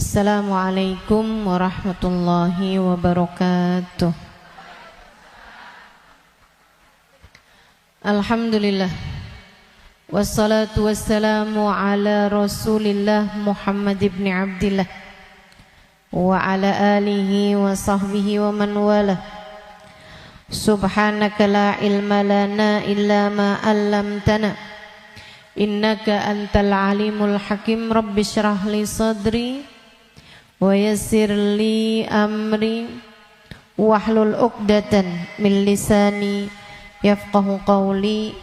Assalamualaikum warahmatullahi wabarakatuh. Alhamdulillah, wassalatu wassalamu ala Rasulillah Muhammad ibn Abdillah wa ala alihi wa sahbihi wa man wala. Subhanaka la ilma lana illa ma 'allamtana innaka antal alimul hakim. Rabbi shrah li sadri wa yassir li amri wahlul 'uqdatan min lisani yafqahu qawli.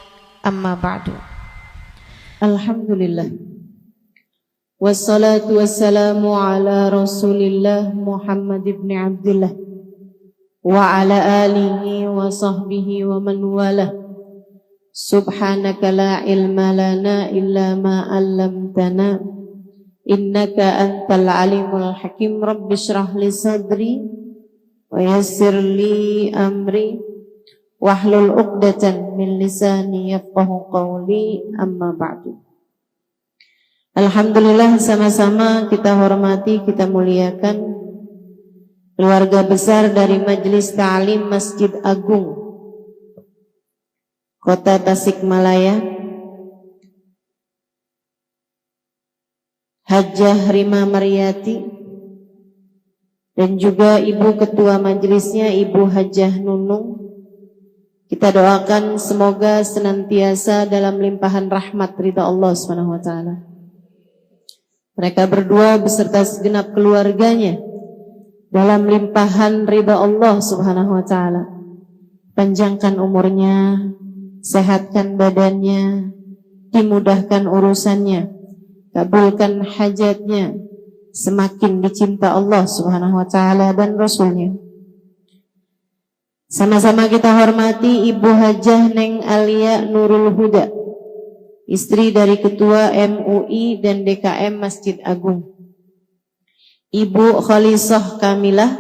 Amma ba'du. Alhamdulillah, wassalatu wassalamu ala Rasulillah Muhammad ibn Abdillah wa ala alihi wa sahbihi wa man walah. Subhanaka la ilma lana illa ma 'allamtana innaka antal alimul hakim. Rabbi shrah li sadri wa yassir li amri wahlul 'uqdatan min lisani yafqahu qawli. Amma ba'du. Alhamdulillah, sama-sama kita hormati, kita muliakan keluarga besar dari Majelis Ta'lim Masjid Agung Kota Tasikmalaya, Hajjah Rima Maryati, dan juga Ibu Ketua Majelisnya Ibu Hajjah Nunung. Kita doakan semoga senantiasa dalam limpahan rahmat ridha Allah SWT. Mereka berdua beserta segenap keluarganya dalam limpahan ridha Allah SWT. Panjangkan umurnya, sehatkan badannya, dimudahkan urusannya, kabulkan hajatnya, semakin dicinta Allah Subhanahu wa taala dan Rasulnya. Sama-sama kita hormati Ibu Hajjah Neng Alia Nurul Huda, istri dari Ketua MUI dan DKM Masjid Agung. Ibu Khalisah Kamilah,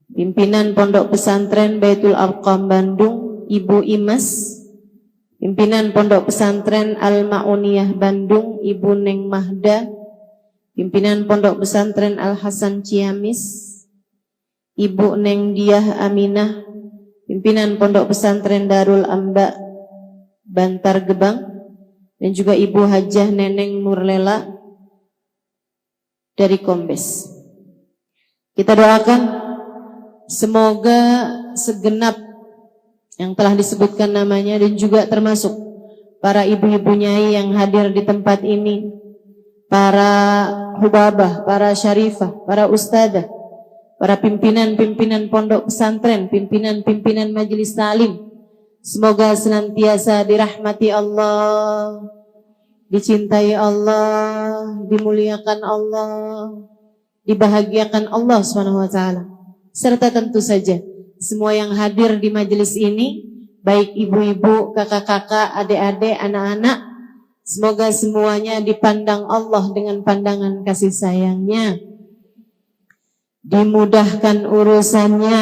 pimpinan Pondok Pesantren Baitul Arqam Bandung. Ibu Imas, pimpinan Pondok Pesantren Al-Ma'uniyah Bandung. Ibu Neng Mahda, pimpinan Pondok Pesantren Al-Hasan Ciamis. Ibu Neng Diah Aminah, pimpinan Pondok Pesantren Darul Amba Bantar Gebang. Dan juga Ibu Hajjah Neneng Nurlela dari Kombes. Kita doakan semoga segenap yang telah disebutkan namanya dan juga termasuk para ibu-ibu nyai yang hadir di tempat ini, para hubabah, para syarifah, para ustadzah, para pimpinan-pimpinan pondok pesantren, pimpinan-pimpinan majelis ta'lim, semoga senantiasa dirahmati Allah, dicintai Allah, dimuliakan Allah, dibahagiakan Allah SWT. Serta tentu saja semua yang hadir di majelis ini, baik ibu-ibu, kakak-kakak, adik-adik, anak-anak, semoga semuanya dipandang Allah dengan pandangan kasih sayangnya, dimudahkan urusannya,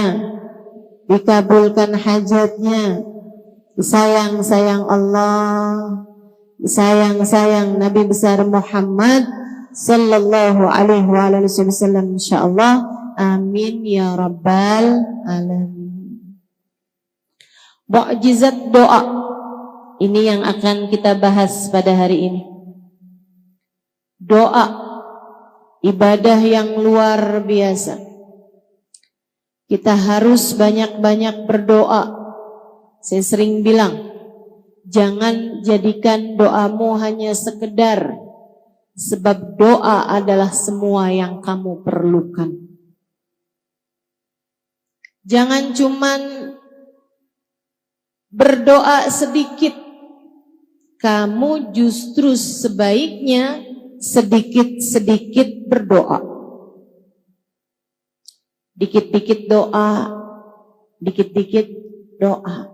dikabulkan hajatnya, disayang-sayang Allah, disayang-sayang Nabi besar Muhammad sallallahu alaihi wasallam, insyaallah. Amin ya rabbal alamin. Mukjizat doa ini yang akan kita bahas pada hari ini. Doa, ibadah yang luar biasa. Kita harus banyak-banyak berdoa. Saya sering bilang, jangan jadikan doamu hanya sekedar, sebab doa adalah semua yang kamu perlukan. Jangan cuman berdoa sedikit. Kamu justru sebaiknya sedikit-sedikit berdoa. Dikit-dikit doa, dikit-dikit doa.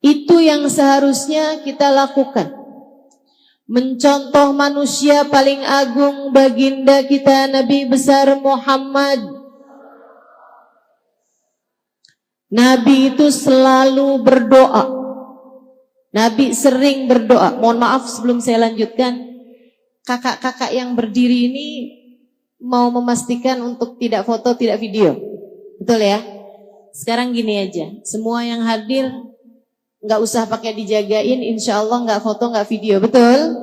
Itu yang seharusnya kita lakukan. Mencontoh manusia paling agung, baginda kita Nabi besar Muhammad. Nabi itu selalu berdoa. Nabi sering berdoa. Mohon maaf sebelum saya lanjutkan, kakak-kakak yang berdiri ini mau memastikan untuk tidak foto, tidak video. Betul ya? Sekarang gini aja, semua yang hadir nggak usah pakai dijagain, insya Allah nggak foto, nggak video. Betul?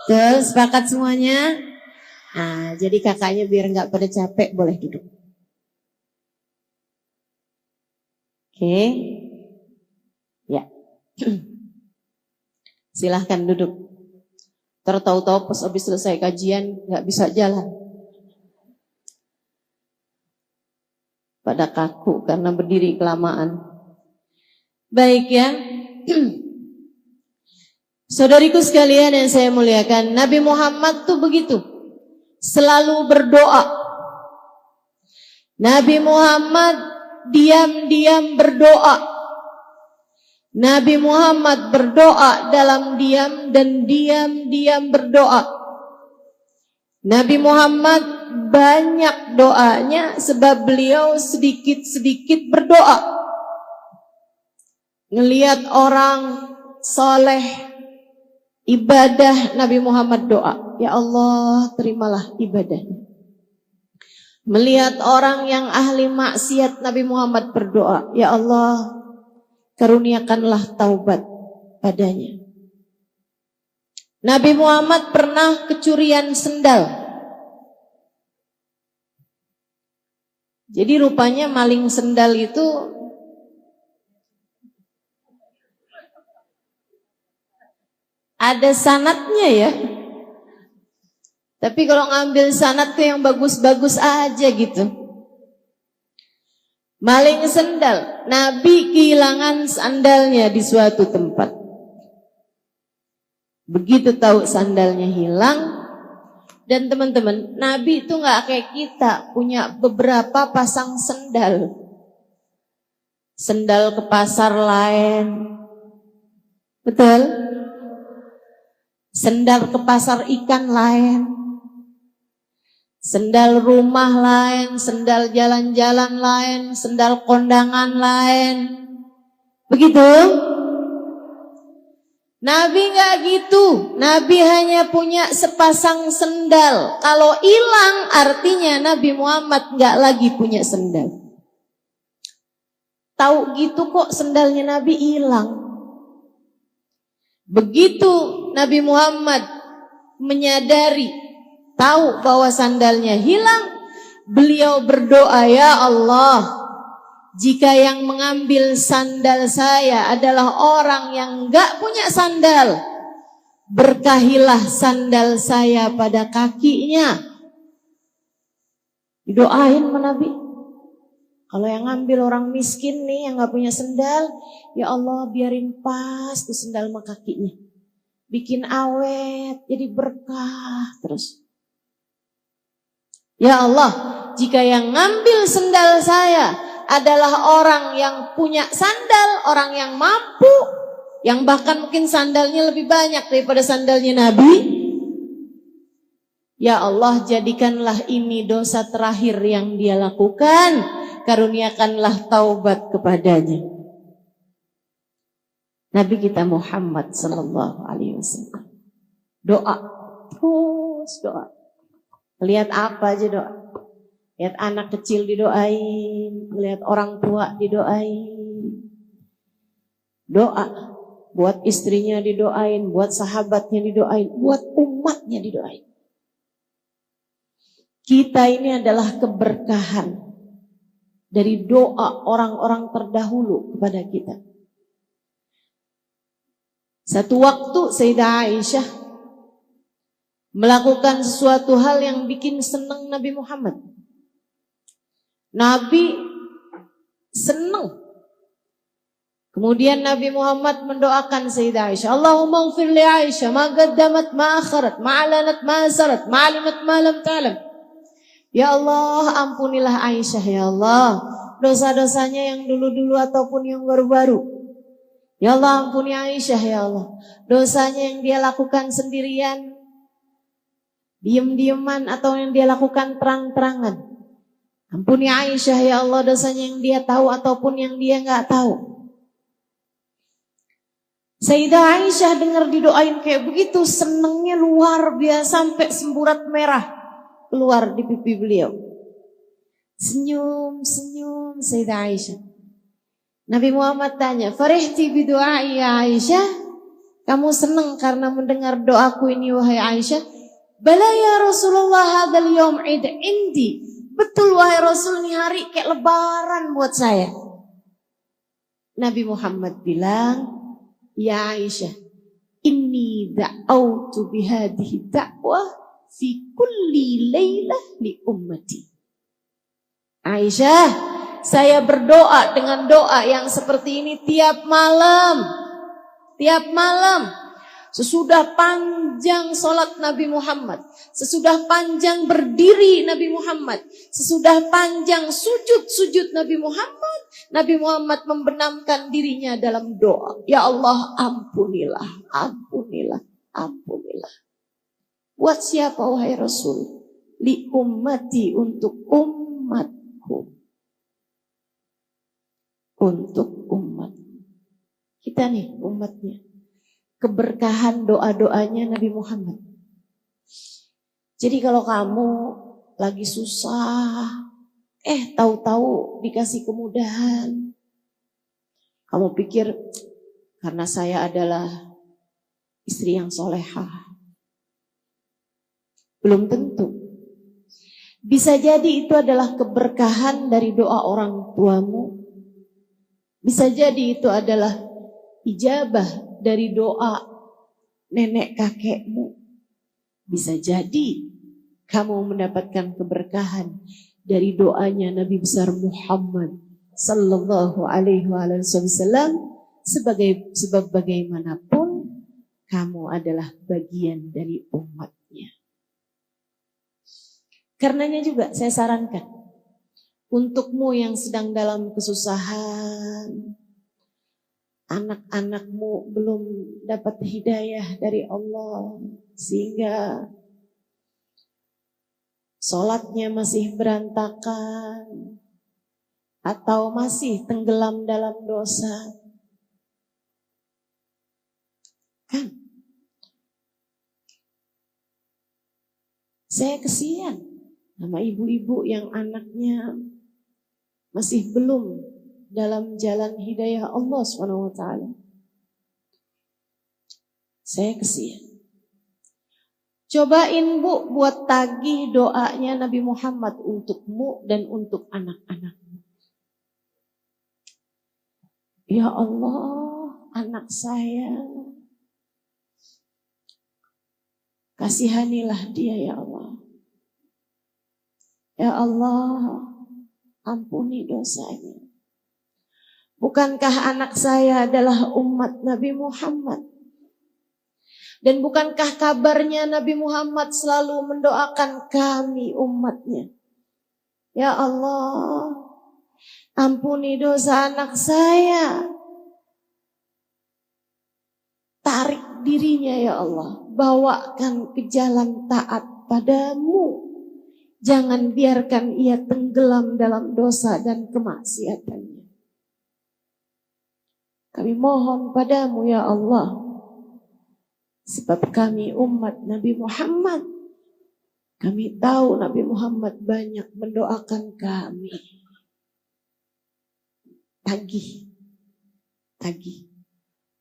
Betul, sepakat semuanya? Nah, jadi kakaknya biar nggak pada capek, boleh duduk. Oke. Ya. Silahkan duduk. Tahu-tahu pas habis selesai kajian nggak bisa jalan. Pada kaku karena berdiri kelamaan. Baik ya. Saudariku sekalian yang saya muliakan, Nabi Muhammad tuh begitu. Selalu berdoa. Nabi Muhammad diam-diam berdoa. Nabi Muhammad berdoa dalam diam dan diam-diam berdoa. Nabi Muhammad banyak doanya sebab beliau sedikit-sedikit berdoa. Ngelihat orang soleh ibadah, Nabi Muhammad doa, ya Allah terimalah ibadahnya. Melihat orang yang ahli maksiat, Nabi Muhammad berdoa, ya Allah karuniakanlah taubat padanya. Nabi Muhammad pernah kecurian sendal. Jadi rupanya maling sendal itu ada sanadnya ya. Tapi kalau ngambil sanad tuh yang bagus-bagus aja gitu. Maling sendal, Nabi kehilangan sandalnya di suatu tempat. Begitu tahu sandalnya hilang, dan teman-teman, Nabi itu nggak kayak kita punya beberapa pasang sendal. Sendal ke pasar lain, betul? Sendal ke pasar ikan lain, sendal rumah lain, sendal jalan-jalan lain, sendal kondangan lain. Begitu? Nabi nggak gitu. Nabi hanya punya sepasang sendal. Kalau hilang artinya Nabi Muhammad nggak lagi punya sendal. Tahu gitu kok sendalnya Nabi hilang. Begitu Nabi Muhammad menyadari, tahu bahwa sandalnya hilang, beliau berdoa, ya Allah, jika yang mengambil sandal saya adalah orang yang enggak punya sandal, berkahilah sandal saya pada kakinya. Didoain sama Nabi. Kalau yang ngambil orang miskin nih yang enggak punya sandal, ya Allah biarin pas tuh sandal sama kakinya. Bikin awet, jadi berkah terus. Ya Allah, jika yang ngambil sandal saya adalah orang yang punya sandal, orang yang mampu, yang bahkan mungkin sandalnya lebih banyak daripada sandalnya Nabi, ya Allah jadikanlah ini dosa terakhir yang dia lakukan, karuniakanlah taubat kepadanya. Nabi kita Muhammad sallallahu alaihi wasallam doa, terus doa. Lihat apa aja doa. Lihat anak kecil didoain, lihat orang tua didoain. Doa buat istrinya didoain, buat sahabatnya didoain, buat umatnya didoain. Kita ini adalah keberkahan dari doa orang-orang terdahulu kepada kita. Satu waktu Sayyidah Aisyah melakukan sesuatu hal yang bikin senang Nabi Muhammad. Nabi senang. Kemudian Nabi Muhammad mendoakan Sayyidah Aisyah, Allahumma ighfir li Aisyah ma qaddamat ma akharat ma alanat ma asarat ma alimat ma lam ta'lam. Ya Allah, ampunilah Aisyah ya Allah, dosa-dosanya yang dulu-dulu ataupun yang baru-baru. Ya Allah, ampuni Aisyah ya Allah, dosanya yang dia lakukan sendirian, diam-diaman atau yang dia lakukan terang-terangan. Ampuni Aisyah ya Allah, dosanya yang dia tahu ataupun yang dia nggak tahu. Sayyidah Aisyah dengar didoain kayak begitu, senengnya luar biasa sampai semburat merah keluar di pipi beliau. Senyum Sayyidah Aisyah. Nabi Muhammad tanya, "Farihti bidu'ai ya Aisyah? Kamu senang karena mendengar doaku ini wahai Aisyah?" "Bala ya Rasulullah, hadzal yaum id indi." Betul wahai Rasul, ini hari kayak lebaran buat saya. Nabi Muhammad bilang, "Ya Aisyah, inni da'autu bihadihi da'wah fi kulli laylah li ummati." Aisyah, saya berdoa dengan doa yang seperti ini tiap malam. Tiap malam. Sesudah panjang sholat Nabi Muhammad. Sesudah panjang berdiri Nabi Muhammad. Sesudah panjang sujud Nabi Muhammad. Nabi Muhammad membenamkan dirinya dalam doa. Ya Allah, ampunilah, ampunilah, ampunilah. Buat siapa wahai Rasul? Li ummati, untuk umatku. Untuk umat. Kita nih umatnya. Keberkahan doa-doanya Nabi Muhammad. Jadi kalau kamu lagi susah, tahu-tahu dikasih kemudahan, kamu pikir karena saya adalah istri yang solehah. Belum tentu. Bisa jadi itu adalah keberkahan dari doa orang tuamu. Bisa jadi itu adalah ijabah dari doa nenek kakekmu. Bisa jadi kamu mendapatkan keberkahan dari doanya Nabi besar Muhammad sallallahu alaihi wasallam, sebab bagaimanapun kamu adalah bagian dari umatnya. Karenanya juga saya sarankan untukmu yang sedang dalam kesusahan, anak-anakmu belum dapat hidayah dari Allah sehingga sholatnya masih berantakan atau masih tenggelam dalam dosa. Kan? Saya kesian sama ibu-ibu yang anaknya masih belum dalam jalan hidayah Allah SWT. Saya kesian. Cobain Bu buat tagih doanya Nabi Muhammad untukmu dan untuk anak-anakmu. Ya Allah, anak saya, kasihanilah dia ya Allah. Ya Allah, ampuni dosanya. Bukankah anak saya adalah umat Nabi Muhammad? Dan bukankah kabarnya Nabi Muhammad selalu mendoakan kami umatnya? Ya Allah, ampuni dosa anak saya. Tarik dirinya ya Allah, bawakan ke jalan taat padamu. Jangan biarkan ia tenggelam dalam dosa dan kemaksiatannya. Kami mohon padamu ya Allah, sebab kami umat Nabi Muhammad. Kami tahu Nabi Muhammad banyak mendoakan kami. Tagih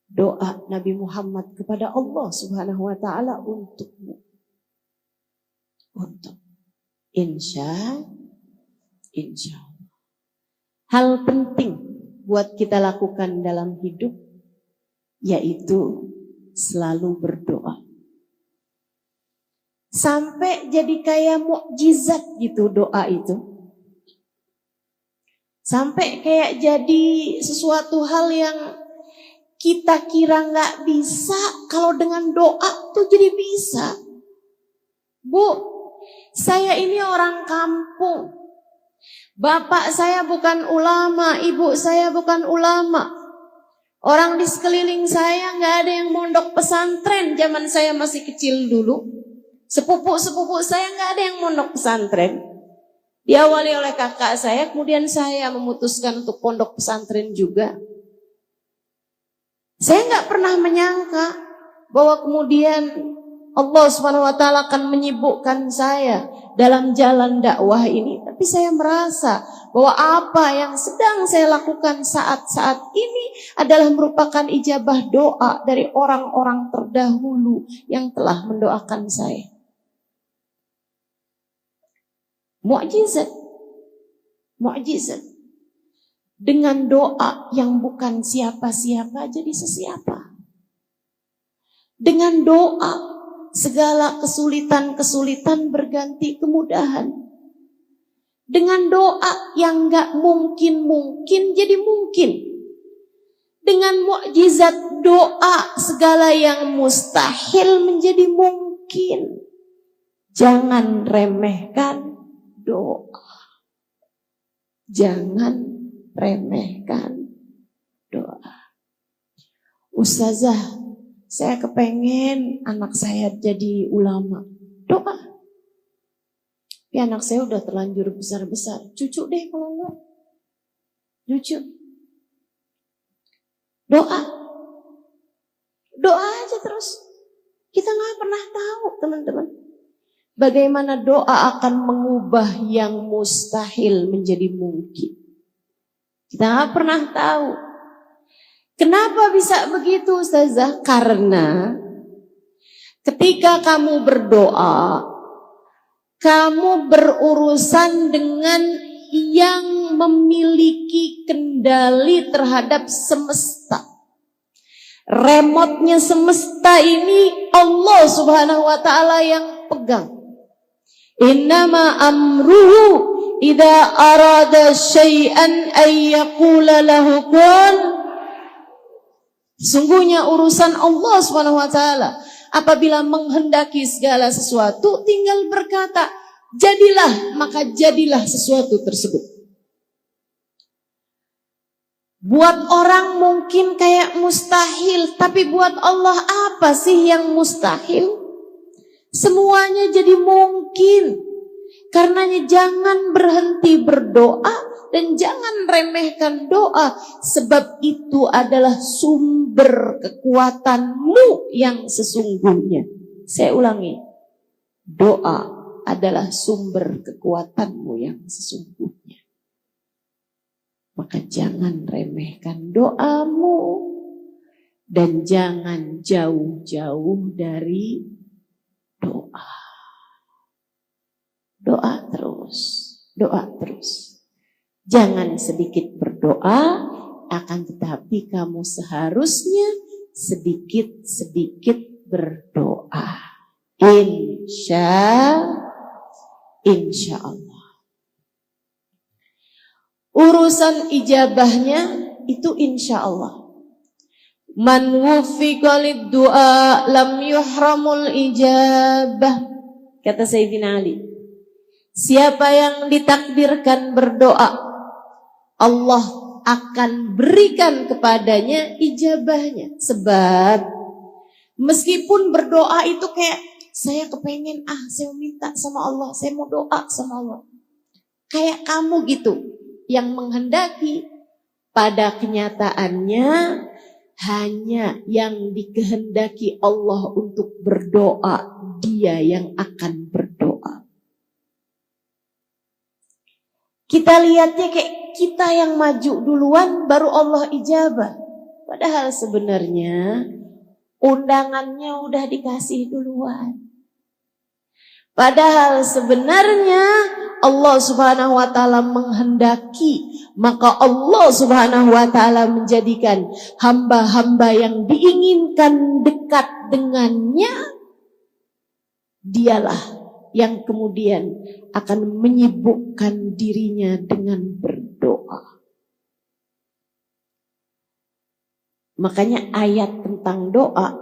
doa Nabi Muhammad kepada Allah Subhanahu wa taala untukmu. Untuk insya Allah. Hal penting buat kita lakukan dalam hidup yaitu selalu berdoa. Sampai jadi kayak mukjizat gitu doa itu. Sampai kayak jadi sesuatu hal yang kita kira gak bisa, kalau dengan doa tuh jadi bisa. Bu, saya ini orang kampung. Bapak saya bukan ulama, ibu saya bukan ulama. Orang di sekeliling saya gak ada yang mondok pesantren zaman saya masih kecil dulu. Sepupu-sepupu saya gak ada yang mondok pesantren. Diawali oleh kakak saya, kemudian saya memutuskan untuk pondok pesantren juga. Saya nggak pernah menyangka bahwa kemudian Allah SWT akan menyibukkan saya dalam jalan dakwah ini. Tapi saya merasa bahwa apa yang sedang saya lakukan saat-saat ini adalah merupakan ijabah doa dari orang-orang terdahulu yang telah mendoakan saya. Mukjizat. Mukjizat. Dengan doa yang bukan siapa-siapa jadi sesiapa. Dengan doa segala kesulitan-kesulitan berganti kemudahan. Dengan doa yang gak mungkin-mungkin jadi mungkin. Dengan mukjizat doa segala yang mustahil menjadi mungkin. Jangan remehkan doa. Jangan remehkan doa. Ustazah, saya kepengen anak saya jadi ulama. Doa. Ya anak saya udah terlanjur besar-besar. Cucu deh kalau enggak. Cucu. Doa. Doa aja terus. Kita gak pernah tahu teman-teman. Bagaimana doa akan mengubah yang mustahil menjadi mungkin. Kita gak pernah tahu. Kenapa bisa begitu Ustazah? Karena ketika kamu berdoa, kamu berurusan dengan yang memiliki kendali terhadap semesta. Remote-nya semesta ini Allah Subhanahu wa ta'ala yang pegang. Innama amruhu idza arada syai'an ay yaqula lahu kun. Sungguhnya urusan Allah Subhanahu wa taala apabila menghendaki segala sesuatu tinggal berkata jadilah, maka jadilah sesuatu tersebut. Buat orang mungkin kayak mustahil, tapi buat Allah apa sih yang mustahil? Semuanya jadi mungkin. Karenanya jangan berhenti berdoa dan jangan remehkan doa. Sebab itu adalah sumber kekuatanmu yang sesungguhnya. Saya ulangi. Doa adalah sumber kekuatanmu yang sesungguhnya. Maka jangan remehkan doamu. Dan jangan jauh-jauh dari doa. Doa terus, doa terus. Jangan sedikit berdoa, akan tetapi kamu seharusnya sedikit-sedikit berdoa. Insya Allah. Urusan ijabahnya itu insya Allah. Man wufiqa lid-du'a lam yuhramul ijabah. Kata Sayyidina Ali. Siapa yang ditakdirkan berdoa, Allah akan berikan kepadanya ijabahnya. Sebab meskipun berdoa itu kayak saya kepengen, saya minta sama Allah, saya mau doa sama Allah. Kayak kamu gitu yang menghendaki, pada kenyataannya hanya yang dikehendaki Allah untuk berdoa, dia yang akan berdoa. Kita lihatnya kayak kita yang maju duluan baru Allah ijabah. Padahal sebenarnya undangannya udah dikasih duluan. Padahal sebenarnya Allah Subhanahu wa ta'ala menghendaki, maka Allah Subhanahu wa ta'ala menjadikan hamba-hamba yang diinginkan dekat dengannya, dialah yang kemudian akan menyibukkan dirinya dengan berdoa. Makanya ayat tentang doa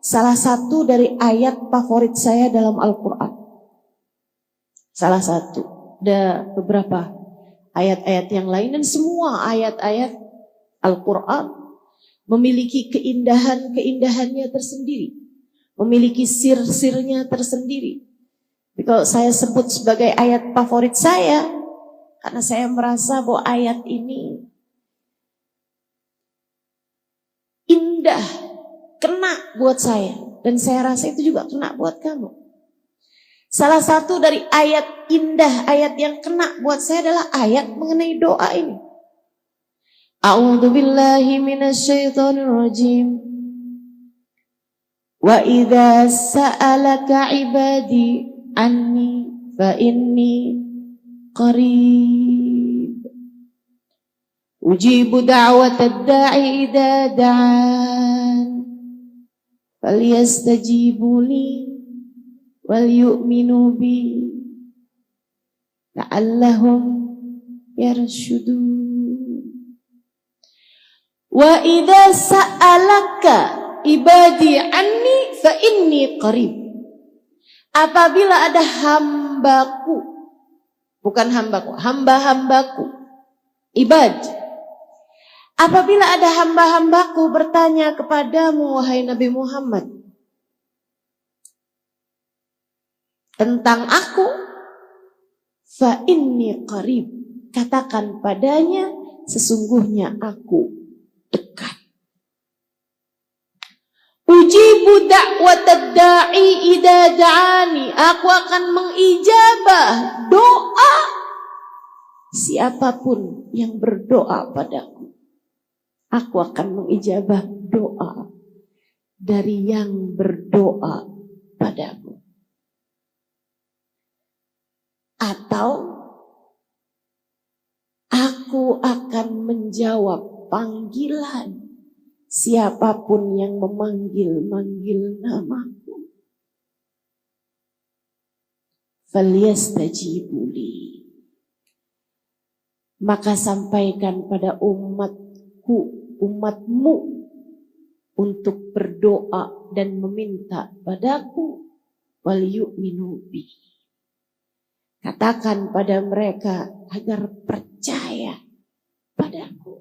salah satu dari ayat favorit saya dalam Al-Quran. Salah satu. Ada beberapa ayat-ayat yang lain dan semua ayat-ayat Al-Quran memiliki keindahan-keindahannya tersendiri, memiliki sir-sirnya tersendiri. Kalau saya sebut sebagai ayat favorit saya, karena saya merasa bahwa ayat ini indah, kena buat saya. Dan saya rasa itu juga kena buat kamu. Salah satu dari ayat indah, ayat yang kena buat saya adalah ayat mengenai doa ini. A'udzu billahi minasyaitonir rajim. Wa idza sa'alaka 'ibadi anni fa inni qarib. Ujibu da'watad da'i idza da'an. Falyastajibu li wal yu'minu bi la'allahum yarshudun. Wa idza sa'alaka ibadi anni fa inni qarib. Apabila ada hambaku, bukan hambaku, hamba-hambaku, ibad. Apabila ada hamba-hambaku bertanya kepadamu wahai Nabi Muhammad tentang aku, fa inni qarib, katakan padanya sesungguhnya aku dekat. Ujibu da'watad da'i idza da'ani, aku akan mengijabah doa siapapun yang berdoa padaku. Aku akan mengijabah doa dari yang berdoa padaku. Atau aku akan menjawab panggilan siapapun yang memanggil-manggil namaku. Falyastajibu li, maka sampaikan pada umatmu untuk berdoa dan meminta padaku. Wal yu'minu bi, katakan pada mereka agar percaya padaku.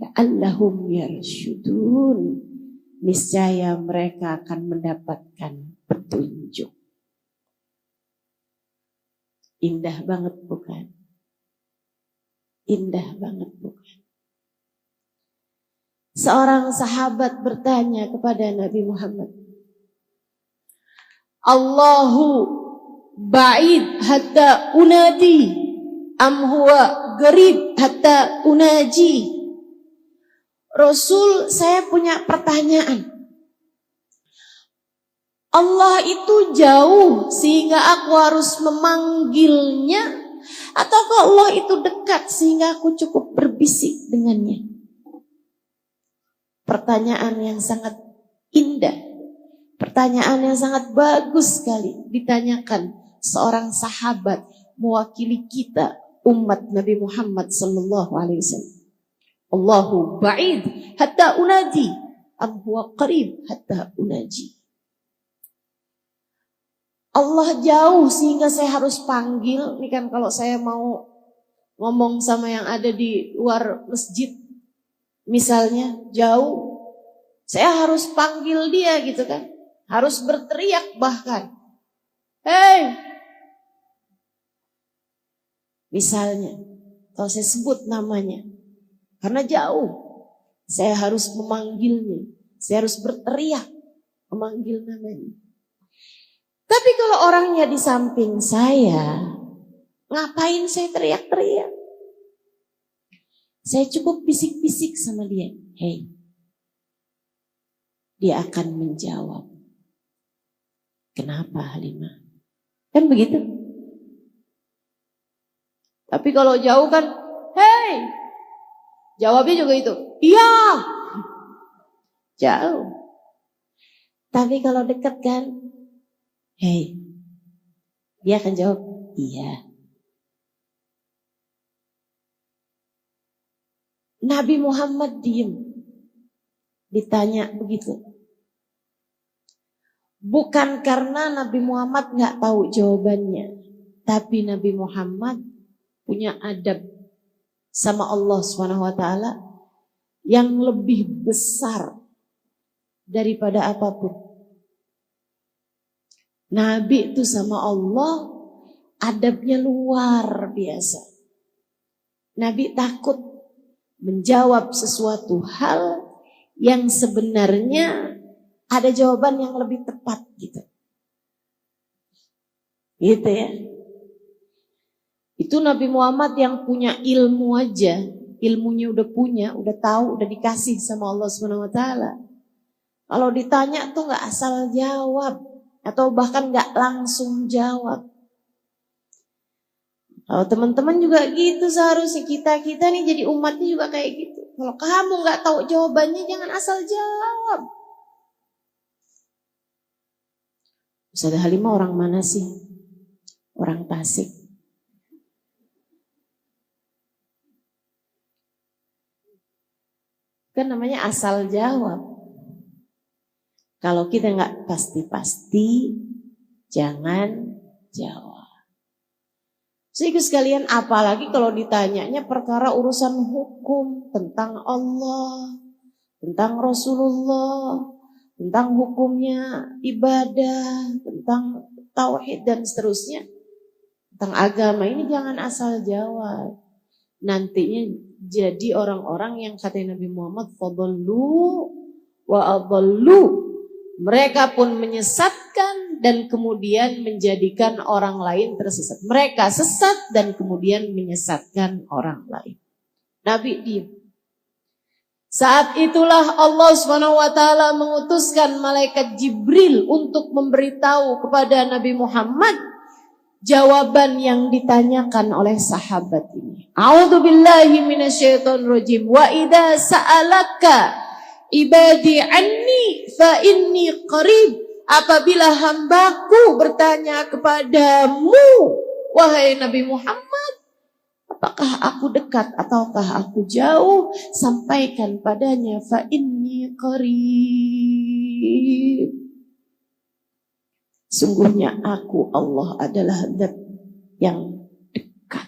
La'allahum yarshudun, niscaya mereka akan mendapatkan petunjuk. Indah banget bukan? Indah banget bukan? Seorang sahabat bertanya kepada Nabi Muhammad, Allahu ba'id hatta unadi am huwa garib hatta unaji. Rasul, saya punya pertanyaan. Allah itu jauh sehingga aku harus memanggilnya, ataukah Allah itu dekat sehingga aku cukup berbisik dengannya? Pertanyaan yang sangat indah, pertanyaan yang sangat bagus sekali ditanyakan seorang sahabat mewakili kita umat Nabi Muhammad sallallahu alaihi wasallam. Allahu ba'id hatta unadi am huwa qarib hatta unaji. Allah jauh sehingga saya harus panggil. Ini kan kalau saya mau ngomong sama yang ada di luar masjid, misalnya jauh, saya harus panggil dia gitu kan. Harus berteriak bahkan. Hei! Misalnya, kalau saya sebut namanya, karena jauh, saya harus memanggilnya. Saya harus berteriak memanggil namanya. Tapi kalau orangnya di samping saya, ngapain saya teriak-teriak? Saya cukup bisik-bisik sama dia. Hei. Dia akan menjawab. Kenapa Halimah? Kan begitu? Tapi kalau jauh kan, hei. Jawabnya juga itu. Iya. Jauh. Tapi kalau dekat kan, hei. Dia akan jawab, iya. Nabi Muhammad diem. Ditanya begitu. Bukan karena Nabi Muhammad gak tahu jawabannya. Tapi Nabi Muhammad punya adab sama Allah SWT yang lebih besar daripada apapun. Nabi itu sama Allah adabnya luar biasa. Nabi takut menjawab sesuatu hal yang sebenarnya ada jawaban yang lebih tepat gitu. Gitu ya. Itu Nabi Muhammad yang punya ilmu aja, ilmunya udah punya, udah tahu, udah dikasih sama Allah Subhanahu wa taala. Kalau ditanya tuh nggak asal jawab atau bahkan nggak langsung jawab. Kalau teman-teman juga gitu, seharusnya kita nih jadi umatnya juga kayak gitu. Kalau kamu nggak tahu jawabannya, jangan asal jawab. Ustazah Halimah orang mana sih? Orang Tasik. Kan namanya asal jawab. Kalau kita nggak pasti-pasti, jangan jawab. Sehingga sekalian, apalagi kalau ditanyanya perkara urusan hukum tentang Allah, tentang Rasulullah, tentang hukumnya ibadah, tentang tauhid dan seterusnya, tentang agama, ini jangan asal jawab. Nantinya jadi orang-orang yang kata Nabi Muhammad, fadallu wa adallu. Mereka pun menyesatkan dan kemudian menjadikan orang lain tersesat. Mereka sesat dan kemudian menyesatkan orang lain. Nabi diam. Saat itulah Allah SWT mengutuskan malaikat Jibril untuk memberitahu kepada Nabi Muhammad jawaban yang ditanyakan oleh sahabat ini. A'udzubillahi minasyaitonirrajim. Wa idza sa'alaka ibadi anni fa inni qarib. Apabila hambaku bertanya kepadamu, wahai Nabi Muhammad, apakah aku dekat ataukah aku jauh, sampaikan padanya fa inni qarib. Sungguhnya aku Allah adalah zat yang dekat.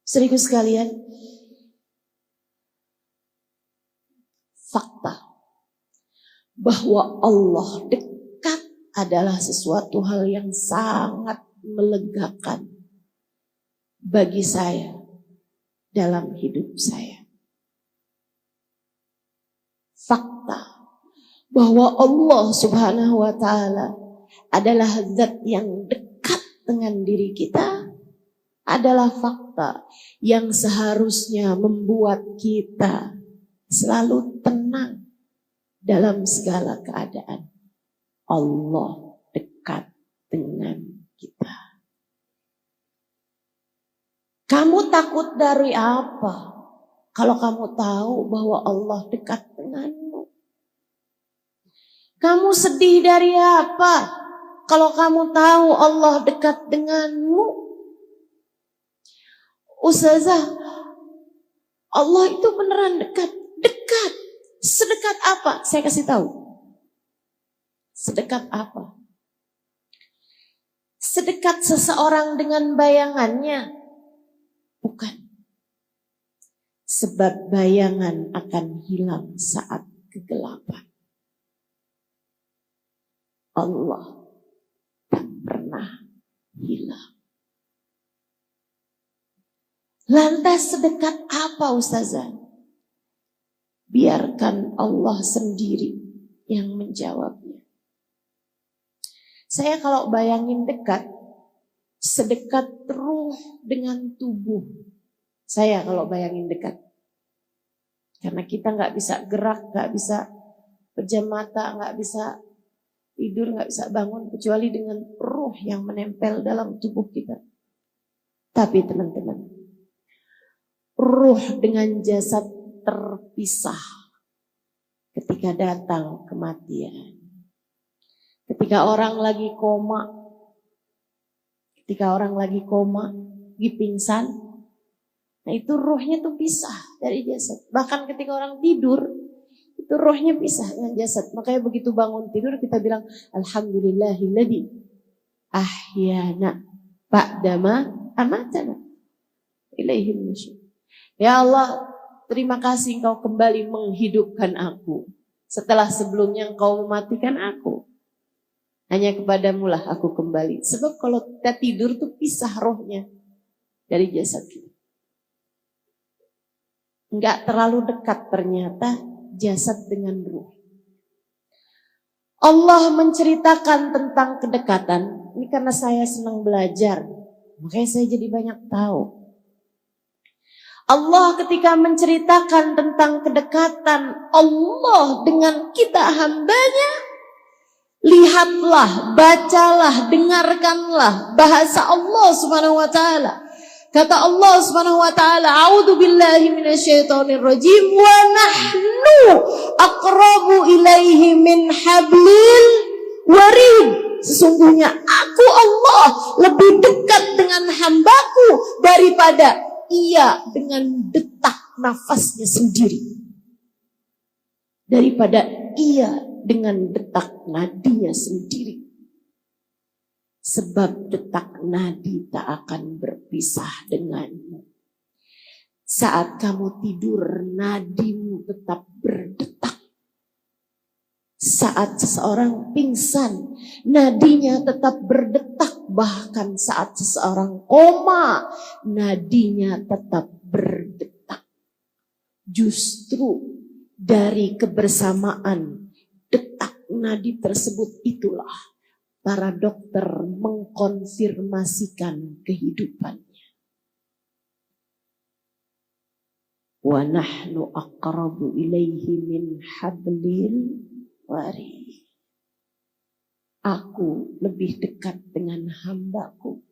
Saudaraku sekalian, fakta bahwa Allah dekat adalah sesuatu hal yang sangat melegakan bagi saya dalam hidup saya. Fakta bahwa Allah Subhanahu wa taala adalah zat yang dekat dengan diri kita adalah fakta yang seharusnya membuat kita selalu tenang dalam segala keadaan. Allah dekat dengan kita. Kamu takut dari apa? Kalau kamu tahu bahwa Allah dekat denganmu. Kamu sedih dari apa? Kalau kamu tahu Allah dekat denganmu. Ustazah, Allah itu beneran dekat. Dekat. Sedekat apa? Saya kasih tahu. Sedekat apa? Sedekat seseorang dengan bayangannya? Bukan. Sebab bayangan akan hilang saat kegelapan. Allah tak pernah hilang. Lantas sedekat apa Ustazah? Biarkan Allah sendiri yang menjawabnya. Saya kalau bayangin dekat, sedekat ruh dengan tubuh. Saya kalau bayangin dekat. Karena kita gak bisa gerak, gak bisa pejam mata, gak bisa tidur, gak bisa bangun, kecuali dengan ruh yang menempel dalam tubuh kita. Tapi teman-teman, ruh dengan jasad terpisah ketika datang kematian. Ketika orang lagi koma, lagi pingsan, nah itu ruhnya tuh pisah dari jasad. Bahkan ketika orang tidur, itu ruhnya pisah dengan jasad. Makanya begitu bangun tidur kita bilang alhamdulillahilladzi ahyana ba'dama amatana ilaihil nusyur. Ya Allah, terima kasih Engkau kembali menghidupkan aku setelah sebelumnya Engkau mematikan aku. Hanya kepadamu lah aku kembali. Sebab kalau kita tidur tuh pisah rohnya dari jasad kita. Enggak terlalu dekat ternyata jasad dengan ruh. Allah menceritakan tentang kedekatan. Ini karena saya senang belajar, makanya saya jadi banyak tahu. Allah ketika menceritakan tentang kedekatan Allah dengan kita hambanya, lihatlah, bacalah, dengarkanlah bahasa Allah Subhanahu wa taala. Kata Allah Subhanahu wa taala, "A'udzu billahi minasyaitonir rajim wa nahnu aqrabu ilaihi min hablil warid." Sesungguhnya aku Allah lebih dekat dengan hambaku daripada ia dengan detak nafasnya sendiri, daripada ia dengan detak nadinya sendiri. Sebab detak nadi tak akan berpisah denganmu. Saat kamu tidur, nadimu tetap berdetak. Saat seseorang pingsan, nadinya tetap berdetak. Bahkan saat seseorang koma, nadinya tetap berdetak. Justru dari kebersamaan detak nadi tersebut itulah para dokter mengkonfirmasikan kehidupannya. Wa nahnu aqrabu ilaihi min hablil warid. Aku lebih dekat dengan hambaku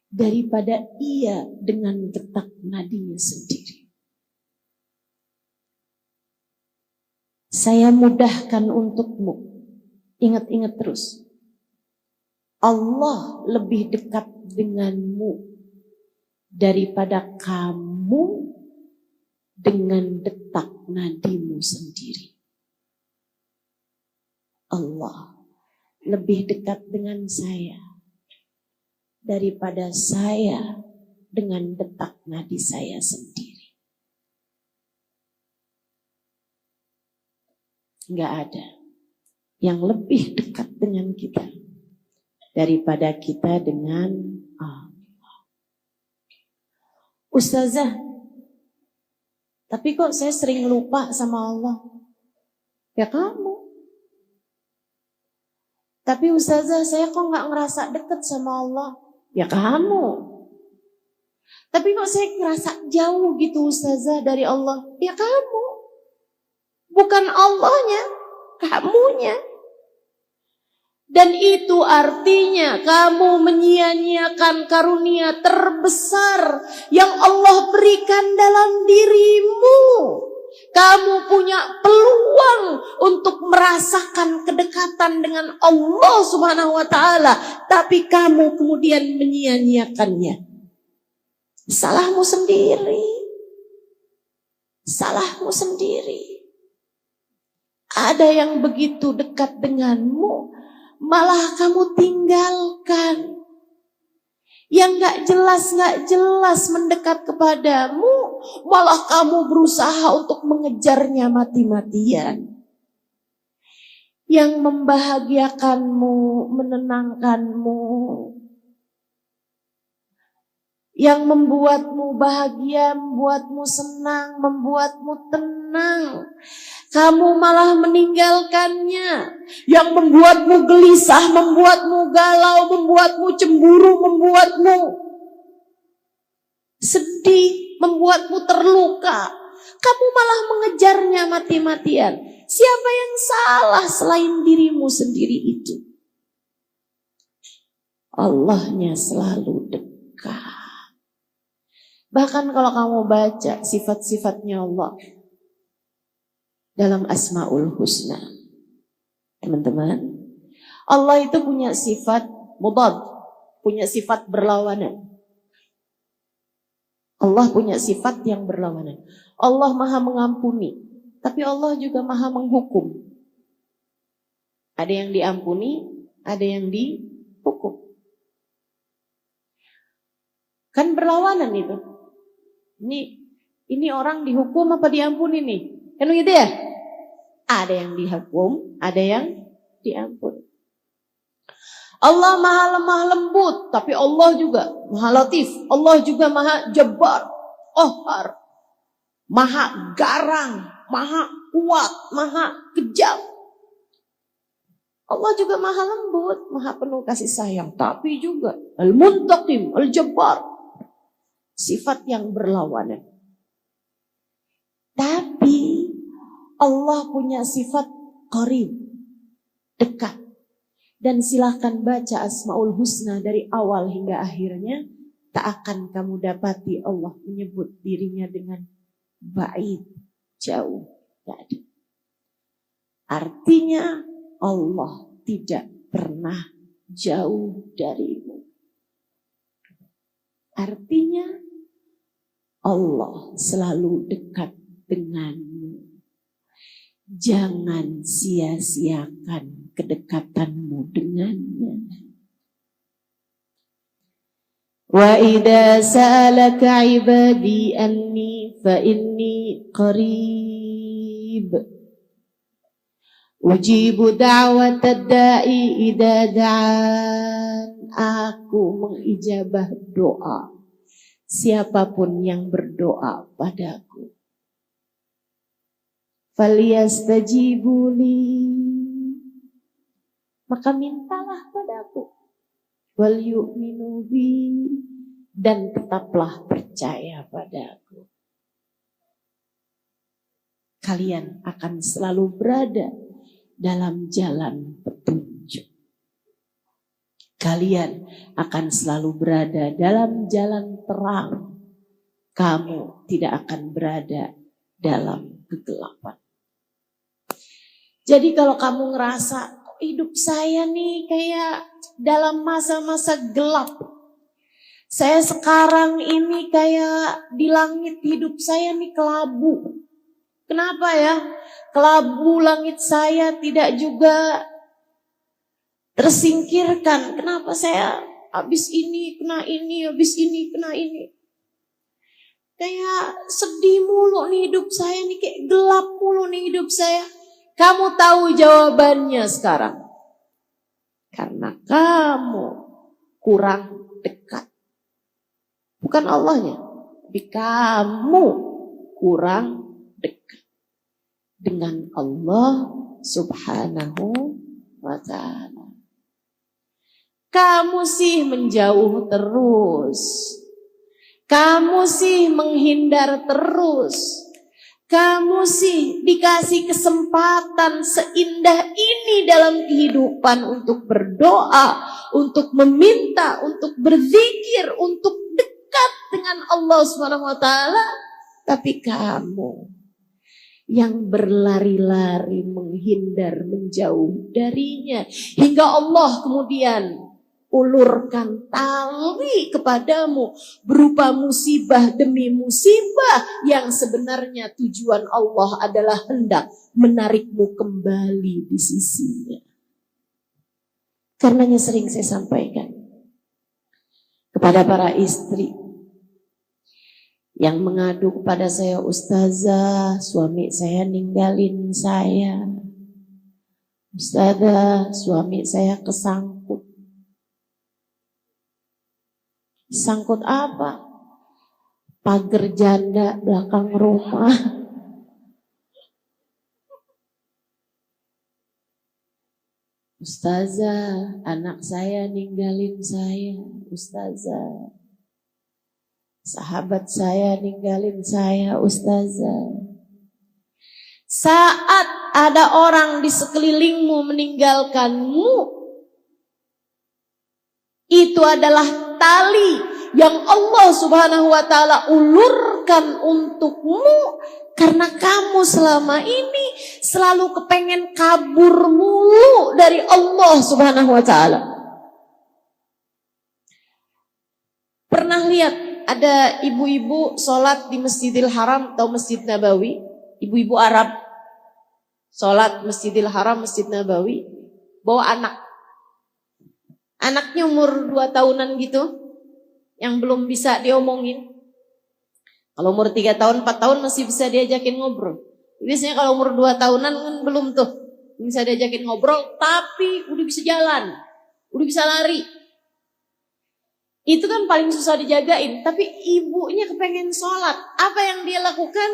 daripada ia dengan detak nadinya sendiri. Saya mudahkan untukmu. Ingat-ingat terus. Allah lebih dekat denganmu daripada kamu dengan detak nadimu sendiri. Allah lebih dekat dengan saya daripada saya dengan detak nadi saya sendiri. Enggak ada yang lebih dekat dengan kita daripada kita dengan Allah. Ustazah, tapi kok saya sering lupa sama Allah? Ya kamu. Tapi Ustazah, saya kok gak ngerasa dekat sama Allah? Ya kamu. Tapi kok saya ngerasa jauh gitu Ustazah dari Allah? Ya kamu. Bukan Allahnya, kamunya. Dan itu artinya kamu menyia-nyiakan karunia terbesar yang Allah berikan dalam dirimu. Kamu punya peluang untuk merasakan kedekatan dengan Allah Subhanahu wa taala, tapi kamu kemudian menyia-nyiakannya. Salahmu sendiri. Salahmu sendiri. Ada yang begitu dekat denganmu, malah kamu tinggalkan. Yang gak jelas mendekat kepadamu, malah kamu berusaha untuk mengejarnya mati-matian. Yang membahagiakanmu, menenangkanmu, yang membuatmu bahagia, membuatmu senang, membuatmu tenang, kamu malah meninggalkannya. Yang membuatmu gelisah, membuatmu galau, membuatmu cemburu, membuatmu sedih, membuatmu terluka, kamu malah mengejarnya mati-matian. Siapa yang salah selain dirimu sendiri itu? Allahnya selalu dekat. Bahkan kalau kamu baca sifat-sifatnya Allah dalam Asmaul Husna, teman-teman, Allah itu punya sifat mudad, punya sifat berlawanan. Allah punya sifat yang berlawanan. Allah maha mengampuni, tapi Allah juga maha menghukum. Ada yang diampuni, ada yang dihukum. Kan berlawanan itu. Ini orang dihukum apa diampuni nih? Kan gitu ya? Ada yang dihukum, ada yang diampuni. Allah maha lemah lembut, tapi Allah juga maha latif. Allah juga maha jabbar, qahhar, maha garang, maha kuat, maha kejam. Allah juga maha lembut, maha penuh kasih sayang. Tapi juga Al-Muntaqim, Al-Jabbar. Sifat yang berlawanan. Tapi Allah punya sifat qarib, dekat. Dan silahkan baca Asmaul Husna dari awal hingga akhirnya. Tak akan kamu dapati Allah menyebut dirinya dengan ba'id, jauh. Tak ada. Artinya Allah tidak pernah jauh darimu. Artinya Allah selalu dekat denganmu. Jangan sia-siakan kedekatanmu dengannya. Wa idza sa'alaka 'ibadi anni fa inni qarib. Ujibu da'watad da'i idza da'an. Aku mengijabah doa siapapun yang berdoa padaku. Falyastajibuli, maka mintalah padaku. Wal yu'minu bi, dan tetaplah percaya padaku. Kalian akan selalu berada dalam jalan petunjuk. Kalian akan selalu berada dalam jalan terang. Kamu tidak akan berada dalam kegelapan. Jadi kalau kamu ngerasa hidup saya nih kayak dalam masa-masa gelap. Saya sekarang ini kayak di langit hidup saya nih kelabu. Kenapa ya? Kelabu langit saya tidak juga tersingkirkan. Kenapa saya habis ini kena ini, habis ini kena ini. Kayak sedih mulu nih hidup saya nih, kayak gelap mulu nih hidup saya. Kamu tahu jawabannya sekarang. Karena kamu kurang dekat. Bukan Allahnya, tapi kamu kurang dekat dengan Allah Subhanahu wa ta'ala. Kamu sih menjauh terus. Kamu sih menghindar terus. Kamu sih dikasih kesempatan seindah ini dalam kehidupan untuk berdoa, untuk meminta, untuk berzikir, untuk dekat dengan Allah Subhanahu wa ta'ala. Tapi kamu yang berlari-lari menghindar, menjauh darinya. Hingga Allah kemudian ulurkan tali kepadamu berupa musibah demi musibah yang sebenarnya tujuan Allah adalah hendak menarikmu kembali di sisinya. Karenanya sering saya sampaikan kepada para istri yang mengadu kepada saya, Ustazah, suami saya ninggalin saya. Ustazah, suami saya kesangkut. Sangkut apa? Pagar janda belakang rumah. Ustazah, anak saya ninggalin saya. Ustazah, sahabat saya ninggalin saya. Ustazah, saat ada orang di sekelilingmu meninggalkanmu, itu adalah tali yang Allah Subhanahu wa ta'ala ulurkan untukmu. Karena kamu selama ini selalu kepengen kabur mulu dari Allah Subhanahu wa ta'ala. Pernah lihat ada ibu-ibu sholat di Masjidil Haram atau Masjid Nabawi? Ibu-ibu Arab sholat Masjidil Haram, Masjid Nabawi, bawa anak. Anaknya umur 2 tahunan gitu, yang belum bisa diomongin. Kalau umur 3 tahun, 4 tahun masih bisa diajakin ngobrol. Biasanya kalau umur 2 tahunan kan belum tuh bisa diajakin ngobrol, tapi udah bisa jalan, udah bisa lari. Itu kan paling susah dijagain. Tapi ibunya kepengen sholat. Apa yang dia lakukan?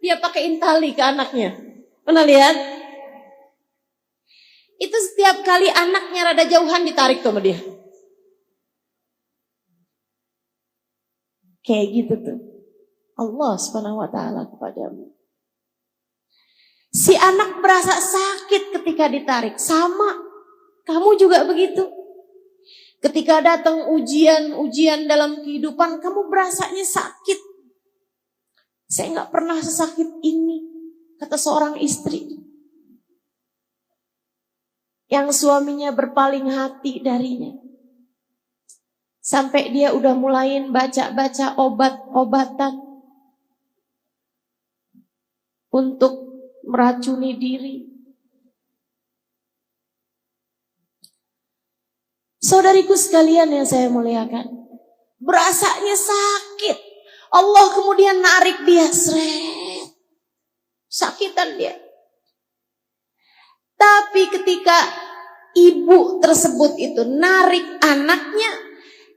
dia pakein tali ke anaknya. Pernah lihat? Itu setiap kali anaknya rada jauhan ditarik tuh sama dia. Kayak gitu tuh Allah Subhanahu wa taala kepadamu. Si anak berasa sakit ketika ditarik. Sama, kamu juga begitu. Ketika datang ujian dalam kehidupan, kamu berasanya sakit. Saya gak pernah sesakit ini, kata seorang istri. Yang suaminya berpaling hati darinya. Sampai dia udah mulai baca-baca obat-obatan untuk meracuni diri. Saudariku sekalian yang saya muliakan, berasanya sakit. Allah kemudian narik dia, seret. Sakitan dia. Tapi ketika ibu tersebut itu narik anaknya,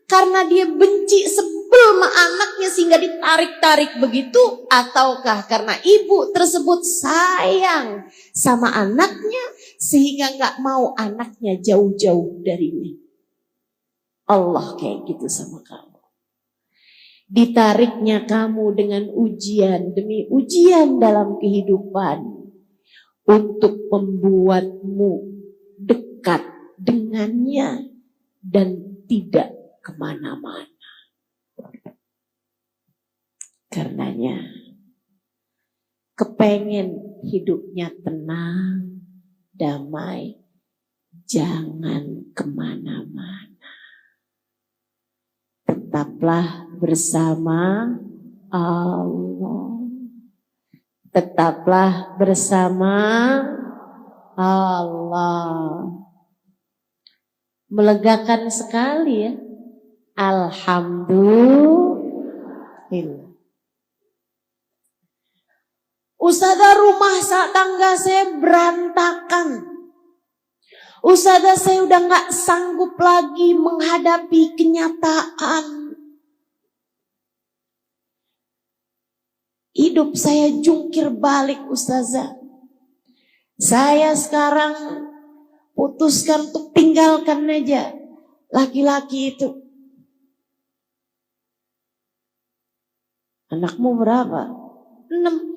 karena dia benci sebel sama anaknya sehingga ditarik-tarik begitu, ataukah karena ibu tersebut sayang sama anaknya sehingga gak mau anaknya jauh-jauh darinya. Allah kayak gitu sama kamu. Ditariknya kamu dengan ujian demi ujian dalam kehidupan untuk membuatmu dekat dengannya dan tidak kemana-mana. Karenanya kepengen hidupnya tenang, damai, jangan kemana-mana. Tetaplah bersama Allah. Tetaplah bersama Allah. Melegakan sekali ya. Alhamdulillah. Ustazah, rumah tangga saya berantakan. Ustazah, saya udah gak sanggup lagi menghadapi kenyataan. Hidup saya jungkir balik, Ustazah. Saya sekarang putuskan untuk tinggalkan aja laki-laki itu. Anakmu berapa? 6.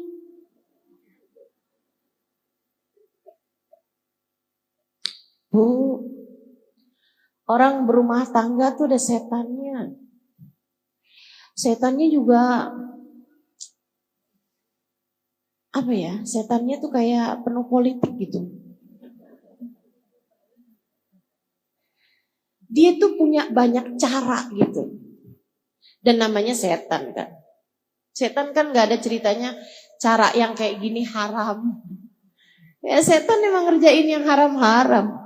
Bu, orang berumah tangga tuh ada setannya. Setannya juga apa ya? Setannya tuh kayak penuh politik gitu. Dia tuh punya banyak cara gitu. Dan namanya setan kan. Setan kan gak ada ceritanya cara yang kayak gini haram. Ya setan emang ngerjain yang haram-haram.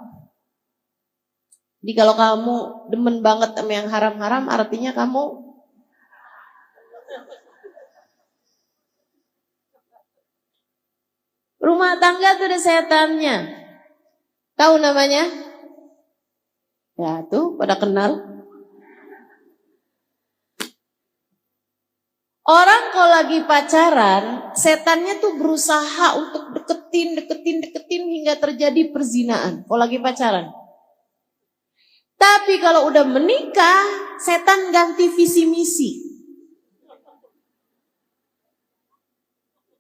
Jadi kalau kamu demen banget sama yang haram-haram, artinya kamu rumah tangga tuh ada setannya. Tahu namanya? Ya tuh pada kenal. Orang kalau lagi pacaran, setannya tuh berusaha untuk deketin hingga terjadi perzinaan. Kalau lagi pacaran. Tapi kalau udah menikah, setan ganti visi misi.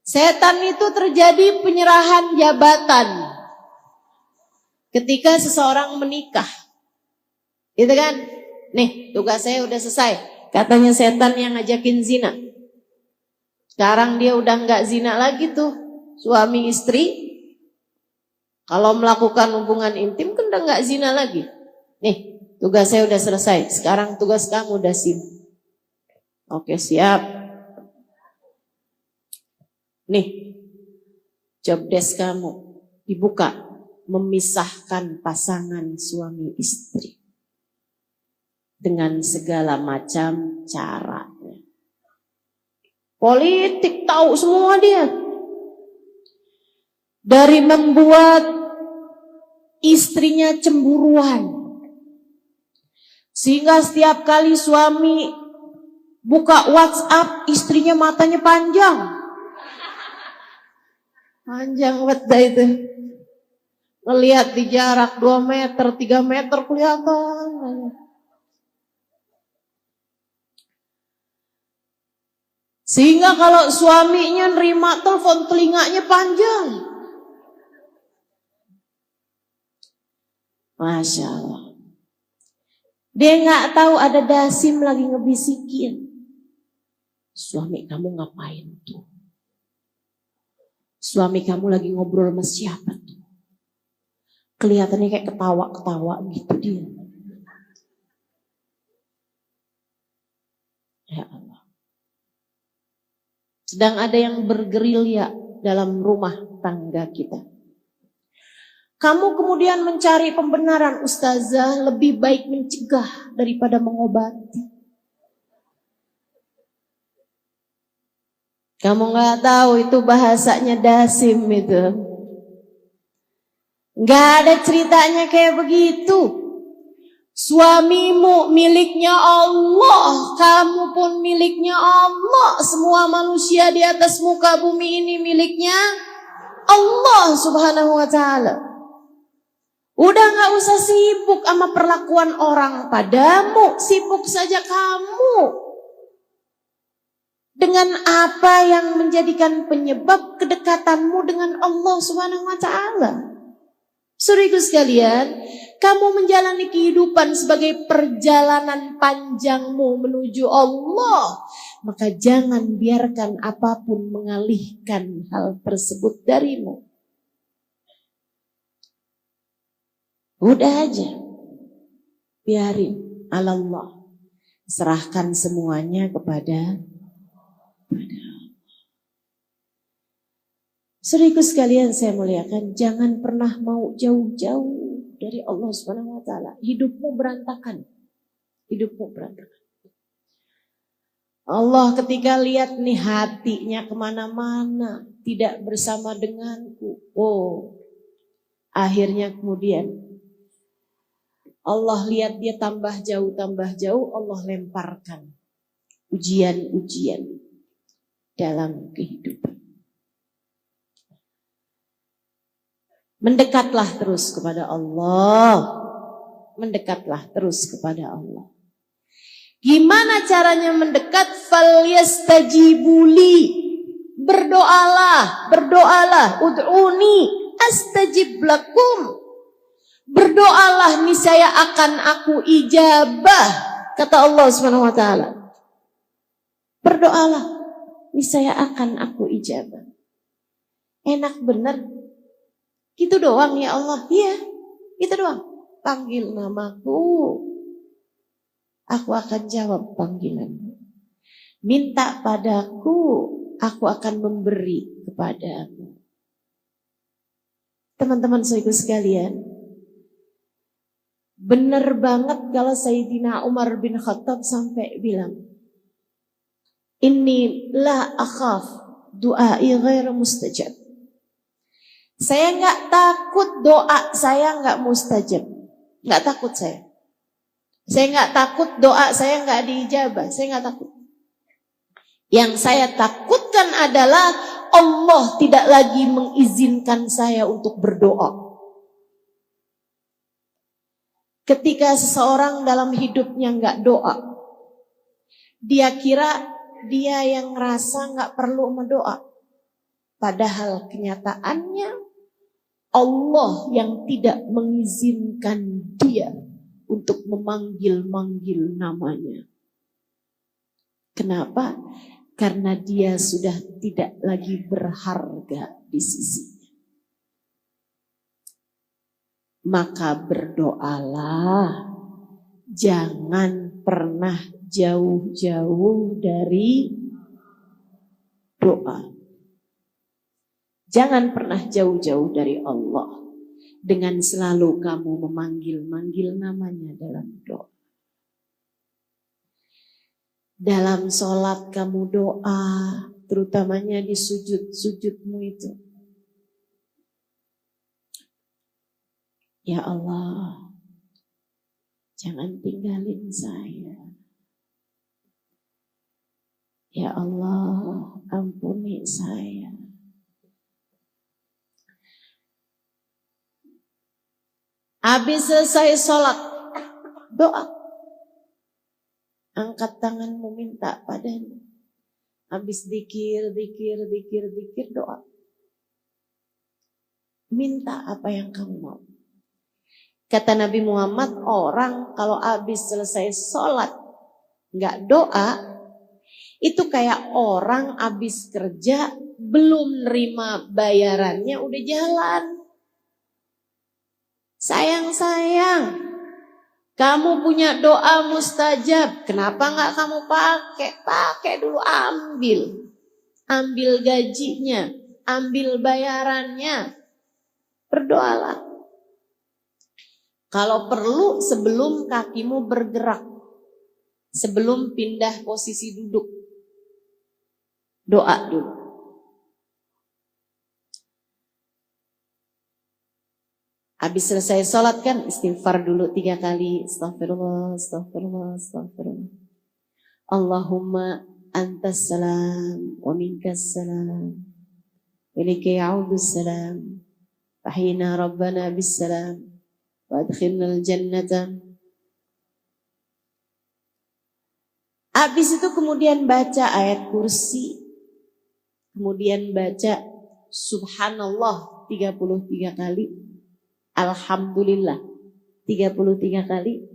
Setan itu terjadi penyerahan jabatan ketika seseorang menikah. Gitu kan? Nih, tugas saya udah selesai. Katanya setan yang ngajakin zina. Sekarang dia udah gak zina lagi tuh. Suami istri. Kalau melakukan hubungan intim kan udah gak zina lagi. Nih, tugas saya udah selesai. Sekarang tugas kamu udah SIM. Oke, siap. Nih, job desk kamu dibuka. Memisahkan pasangan suami istri. Dengan segala macam caranya. Politik tahu semua dia. Dari membuat istrinya cemburuan. Sehingga setiap kali suami buka WhatsApp, istrinya matanya panjang. Panjang banget itu. Ngelihat di jarak 2 meter, 3 meter kelihatan. Sehingga kalau suaminya nerima telepon, telinganya panjang. Masya Allah. Dia nggak tahu ada dasim lagi ngebisikin. Suami kamu ngapain tuh? Suami kamu lagi ngobrol sama siapa tuh? Kelihatannya kayak ketawa-ketawa gitu dia. Ya Allah. Sedang ada yang bergerilya dalam rumah tangga kita. Kamu kemudian mencari pembenaran, ustazah, lebih baik mencegah daripada mengobati. Kamu nggak tahu itu bahasanya dasim itu. Nggak ada ceritanya kayak begitu. Suamimu miliknya Allah, kamu pun miliknya Allah. Semua manusia di atas muka bumi ini miliknya Allah Subhanahu wa ta'ala. Udah gak usah sibuk sama perlakuan orang padamu, sibuk saja kamu dengan apa yang menjadikan penyebab kedekatanmu dengan Allah Subhanahu wa ta'ala. Saudaraku sekalian, kamu menjalani kehidupan sebagai perjalanan panjangmu menuju Allah, maka jangan biarkan apapun mengalihkan hal tersebut darimu. Udah aja, biarin Allah, serahkan semuanya kepada Saudaraku sekalian saya muliakan, jangan pernah mau jauh-jauh dari Allah Subhanahu wa ta'ala. Hidupmu berantakan. Hidupmu berantakan. Allah ketika lihat nih hatinya kemana-mana, tidak bersama denganku. Oh, akhirnya kemudian Allah lihat dia tambah jauh, Allah lemparkan ujian-ujian dalam kehidupan. Mendekatlah terus kepada Allah. Mendekatlah terus kepada Allah. Gimana caranya mendekat? Falyastajibuli. Berdoalah, ud'uni astajib lakum. Berdoalah niscaya akan aku ijabah, kata Allah Subhanahu wa ta'ala. Berdoalah niscaya akan aku ijabah. Enak bener. Gitu doang ya Allah. Iya, gitu doang. Panggil namaku, aku akan jawab panggilanmu. Minta padaku, aku akan memberi kepadamu. Teman-teman saudaraku sekalian, benar banget kalau Sayyidina Umar bin Khattab sampai bilang, Inni la akhaf du'ai ghairu mustajab. Saya nggak takut doa saya nggak mustajab, nggak takut saya. Saya nggak takut doa saya nggak diijabah, saya nggak takut. Yang saya takutkan adalah Allah tidak lagi mengizinkan saya untuk berdoa. Ketika seseorang dalam hidupnya nggak doa, dia kira dia yang ngerasa nggak perlu mendoa. Padahal kenyataannya Allah yang tidak mengizinkan dia untuk memanggil-manggil namanya. Kenapa? Karena dia sudah tidak lagi berharga di sisinya. Maka berdoalah, jangan pernah jauh-jauh dari doa. Jangan pernah jauh-jauh dari Allah dengan selalu kamu memanggil-manggil namanya dalam doa. Dalam sholat kamu doa, terutamanya di sujud-sujudmu itu. Ya Allah, jangan tinggalin saya. Ya Allah, ampuni saya. Habis selesai sholat, doa. Angkat tanganmu minta padanya. Habis zikir, doa. Minta apa yang kamu mau. Kata Nabi Muhammad, orang kalau habis selesai sholat nggak doa, itu kayak orang habis kerja belum nerima bayarannya udah jalan. Sayang, kamu punya doa mustajab, kenapa nggak kamu pakai? Pakai dulu, ambil gajinya, ambil bayarannya, berdoalah. Kalau perlu sebelum kakimu bergerak, sebelum pindah posisi duduk, doa dulu. Habis selesai sholat kan istighfar dulu 3 kali. Astaghfirullah. Allahumma antas salam wa minkas salam. Ilaika ya'udus salam. Fahina rabbana bis salam. Wa adkhilnal jannata. Habis itu kemudian baca ayat kursi. Kemudian baca subhanallah 33 kali. Alhamdulillah 33 kali.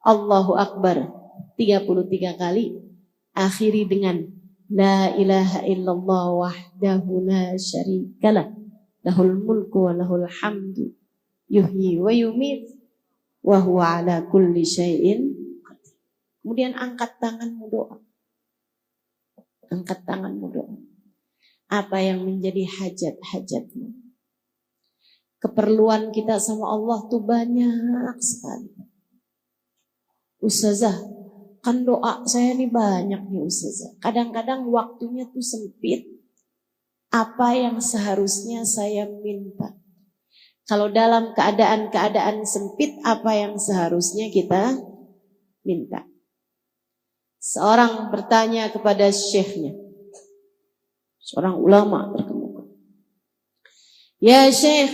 Allahu Akbar 33 kali. Akhiri dengan la ilaha illallah wahdahu la syarikalah lahul mulku wa lahul hamdu yuhyi wa yumit wa huwa ala kulli syai'in qadir. Kemudian angkat tanganmu doa. Angkat tanganmu doa. Apa yang menjadi hajat-hajatmu? Keperluan kita sama Allah tuh banyak sekali. Ustazah, kan doa saya nih banyak nih Ustazah. Kadang-kadang waktunya tuh sempit. Apa yang seharusnya saya minta? Kalau dalam keadaan sempit, apa yang seharusnya kita minta? Seorang bertanya kepada syekhnya. Seorang ulama terkemuka. Ya Syekh,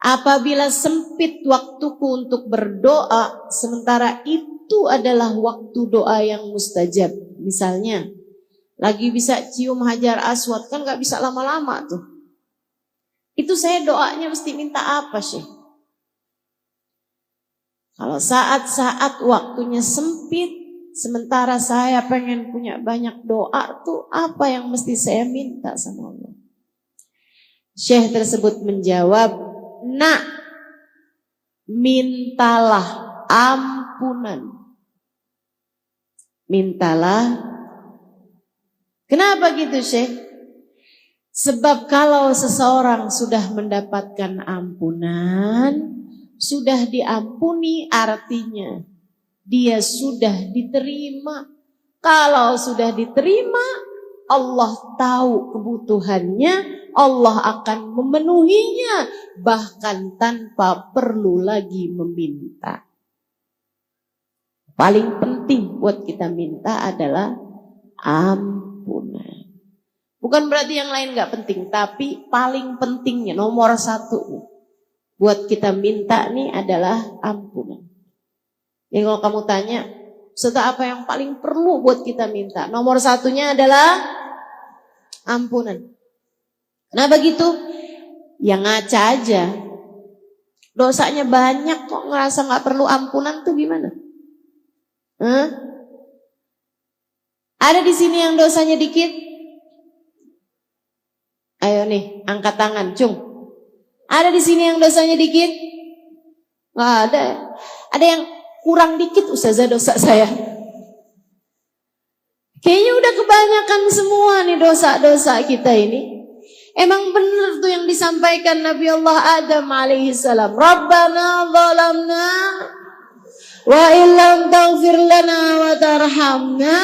apabila sempit waktuku untuk berdoa, sementara itu adalah waktu doa yang mustajab. Misalnya, lagi bisa cium hajar aswad, kan gak bisa lama-lama tuh. Itu saya doanya mesti minta apa sih? Kalau saat-saat waktunya sempit, sementara saya pengen punya banyak doa tuh, apa yang mesti saya minta sama Allah? Syekh tersebut menjawab, nak, mintalah ampunan. Mintalah. Kenapa gitu Syekh? Sebab kalau seseorang sudah mendapatkan ampunan, sudah diampuni, artinya dia sudah diterima. Kalau sudah diterima, Allah tahu kebutuhannya, Allah akan memenuhinya, bahkan tanpa perlu lagi meminta. Paling penting buat kita minta adalah ampunan. Bukan berarti yang lain gak penting, tapi paling pentingnya, nomor 1 buat kita minta nih adalah ampunan. Jadi kalau kamu tanya, Ustazah apa yang paling perlu buat kita minta? Nomor 1-nya adalah ampunan. Kenapa gitu? Ya ngaca aja. Dosanya banyak kok ngerasa gak perlu ampunan tuh gimana? Ada di sini yang dosanya dikit? Ayo nih, angkat tangan, cung. Ada di sini yang dosanya dikit? Nggak ada. Ada yang kurang dikit, Ustazah dosa saya. Kayaknya udah kebanyakan semua nih dosa-dosa kita ini. Emang benar tuh yang disampaikan Nabi Allah Adam alaihissalam. Rabbana zalamna wa illam taghfir lana wa tarhamna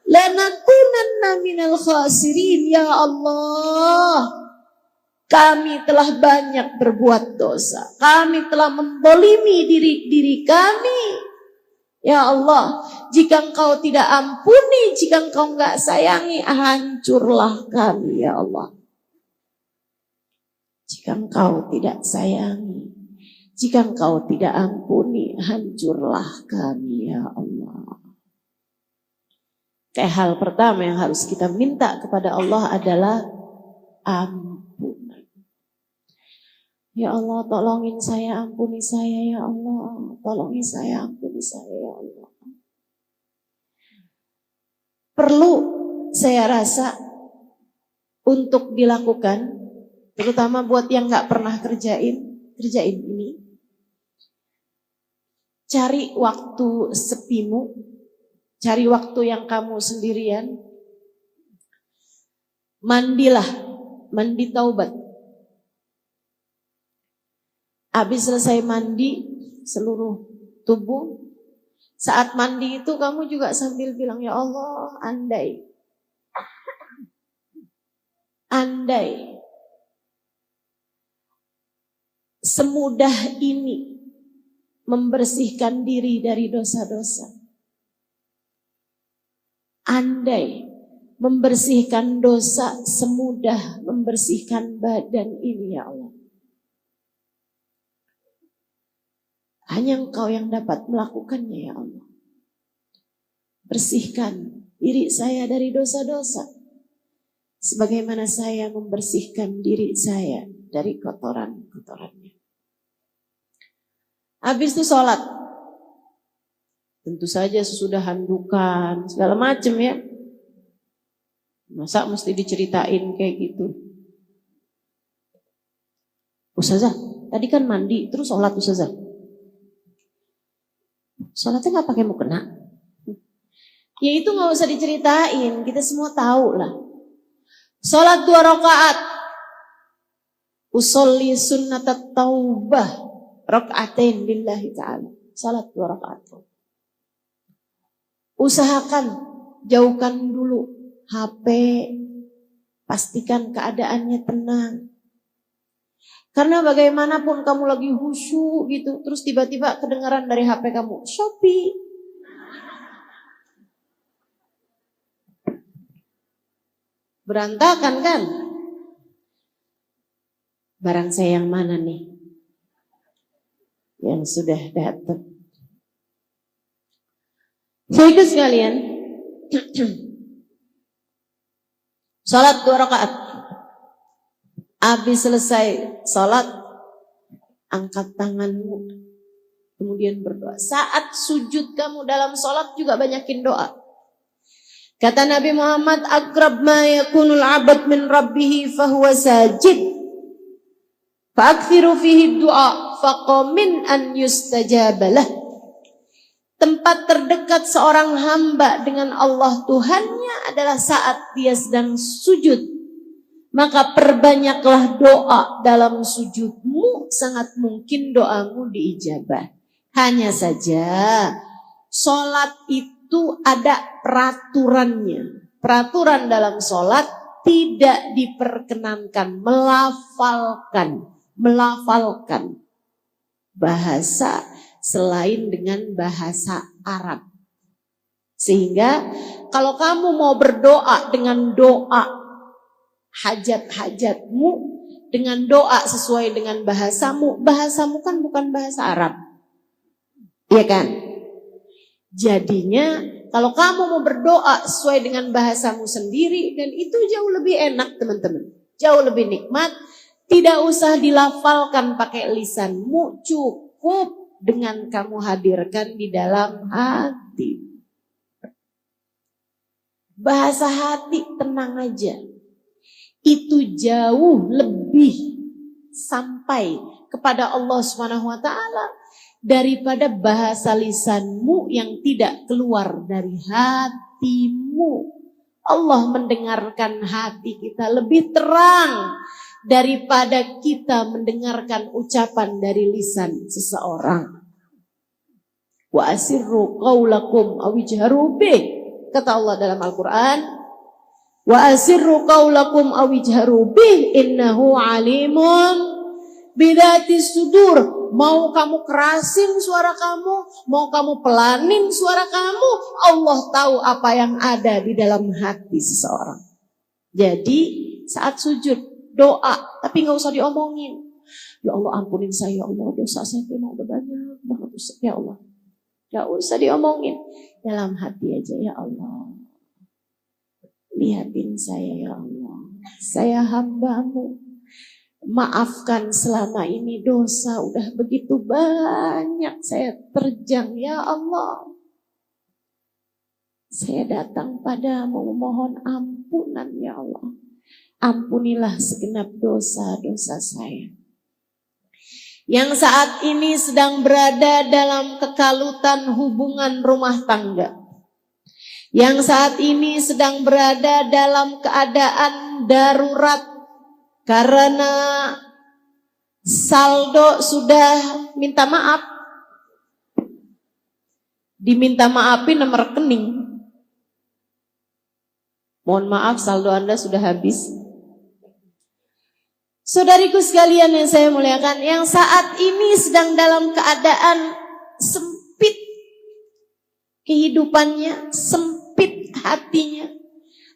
lanakunanna minal khasirin. Ya Allah, kami telah banyak berbuat dosa. Kami telah mendolimi diri kami. Ya Allah, jika Engkau tidak ampuni, jika Engkau enggak sayangi, hancurlah kami ya Allah. Jika Engkau tidak sayangi, Jika Engkau tidak ampuni, hancurlah kami ya Allah. Kayak hal pertama yang harus kita minta kepada Allah adalah ampunan. Ya Allah, tolongin saya, ampuni saya ya Allah. Tolongin saya, ampuni saya ya Allah. Perlu saya rasa untuk dilakukan, terutama buat yang gak pernah kerjain ini. Cari waktu sepimu, cari waktu yang kamu sendirian. Mandilah, mandi taubat. Habis selesai mandi seluruh tubuh, saat mandi itu kamu juga sambil bilang, ya Allah, andai semudah ini membersihkan diri dari dosa-dosa. Andai membersihkan dosa semudah membersihkan badan ini ya Allah. Hanya Engkau yang dapat melakukannya ya Allah. Bersihkan diri saya dari dosa-dosa, sebagaimana saya membersihkan diri saya dari kotoran-kotorannya. Habis itu sholat. Tentu saja sesudah handukan, segala macam ya. Masa mesti diceritain kayak gitu? Ustazah, tadi kan mandi, terus sholat Ustazah. Sholatnya gak pakai mukena. Ya itu gak usah diceritain, kita semua tahu lah. Sholat 2 rakaat. Usolli sunnatat taubah rakaatain lillahi ta'ala. Sholat 2 rakaat. Usahakan jauhkan dulu HP, pastikan keadaannya tenang. Karena bagaimanapun kamu lagi khusyuk gitu, terus tiba-tiba kedengaran dari HP kamu, Shopee. Berantakan kan? Barang saya yang mana nih? Yang sudah datang. Saudara sekalian, salat 2 rakaat. Habis selesai salat, angkat tanganmu, kemudian berdoa. Saat sujud kamu dalam salat juga banyakin doa. Kata Nabi Muhammad, aqrab ma yakunul 'abd min rabbih fahuwa sajid. Fa'akthiru fihi du'a faqamin an yustajabalah. Tempat terdekat seorang hamba dengan Allah Tuhannya adalah saat dia sedang sujud. Maka perbanyaklah doa dalam sujudmu, sangat mungkin doamu diijabah. Hanya saja sholat itu ada peraturannya. Peraturan dalam sholat tidak diperkenankan melafalkan bahasa selain dengan bahasa Arab. Sehingga kalau kamu mau berdoa dengan doa hajat-hajatmu, dengan doa sesuai dengan bahasamu kan bukan bahasa Arab. Iya kan? Jadinya kalau kamu mau berdoa sesuai dengan bahasamu sendiri, dan itu jauh lebih enak teman-teman. Jauh lebih nikmat. Tidak usah dilafalkan pakai lisanmu, cukup dengan kamu hadirkan di dalam hati. Bahasa hati tenang aja. Itu jauh lebih sampai kepada Allah SWT daripada bahasa lisanmu yang tidak keluar dari hatimu. Allah mendengarkan hati kita lebih terang daripada kita mendengarkan ucapan dari lisan seseorang. Wa asirru qaulakum aw ijharu bih, kata Allah dalam Al-Qur'an. Wa asirru qaulakum aw ijharu bih innahu alimun bidatis sudur. Mau kamu kerasin suara kamu, mau kamu pelanin suara kamu, Allah tahu apa yang ada di dalam hati seseorang. Jadi saat sujud doa, tapi gak usah diomongin. Ya Allah ampunin saya ya Allah, dosa saya memang udah banyak banget Ustaz. Ya Allah, gak usah diomongin, dalam hati aja, ya Allah, lihatin saya ya Allah, saya hamba-Mu, maafkan selama ini dosa udah begitu banyak saya terjang ya Allah. Saya datang padamu memohon ampunan ya Allah. Ampunilah segenap dosa-dosa saya. Yang saat ini sedang berada dalam kekalutan hubungan rumah tangga. Yang saat ini sedang berada dalam keadaan darurat karena saldo sudah minta maaf. Diminta maafin nomor rekening. Mohon maaf, saldo Anda sudah habis. Saudariku sekalian yang saya muliakan, yang saat ini sedang dalam keadaan sempit kehidupannya, sempit hatinya,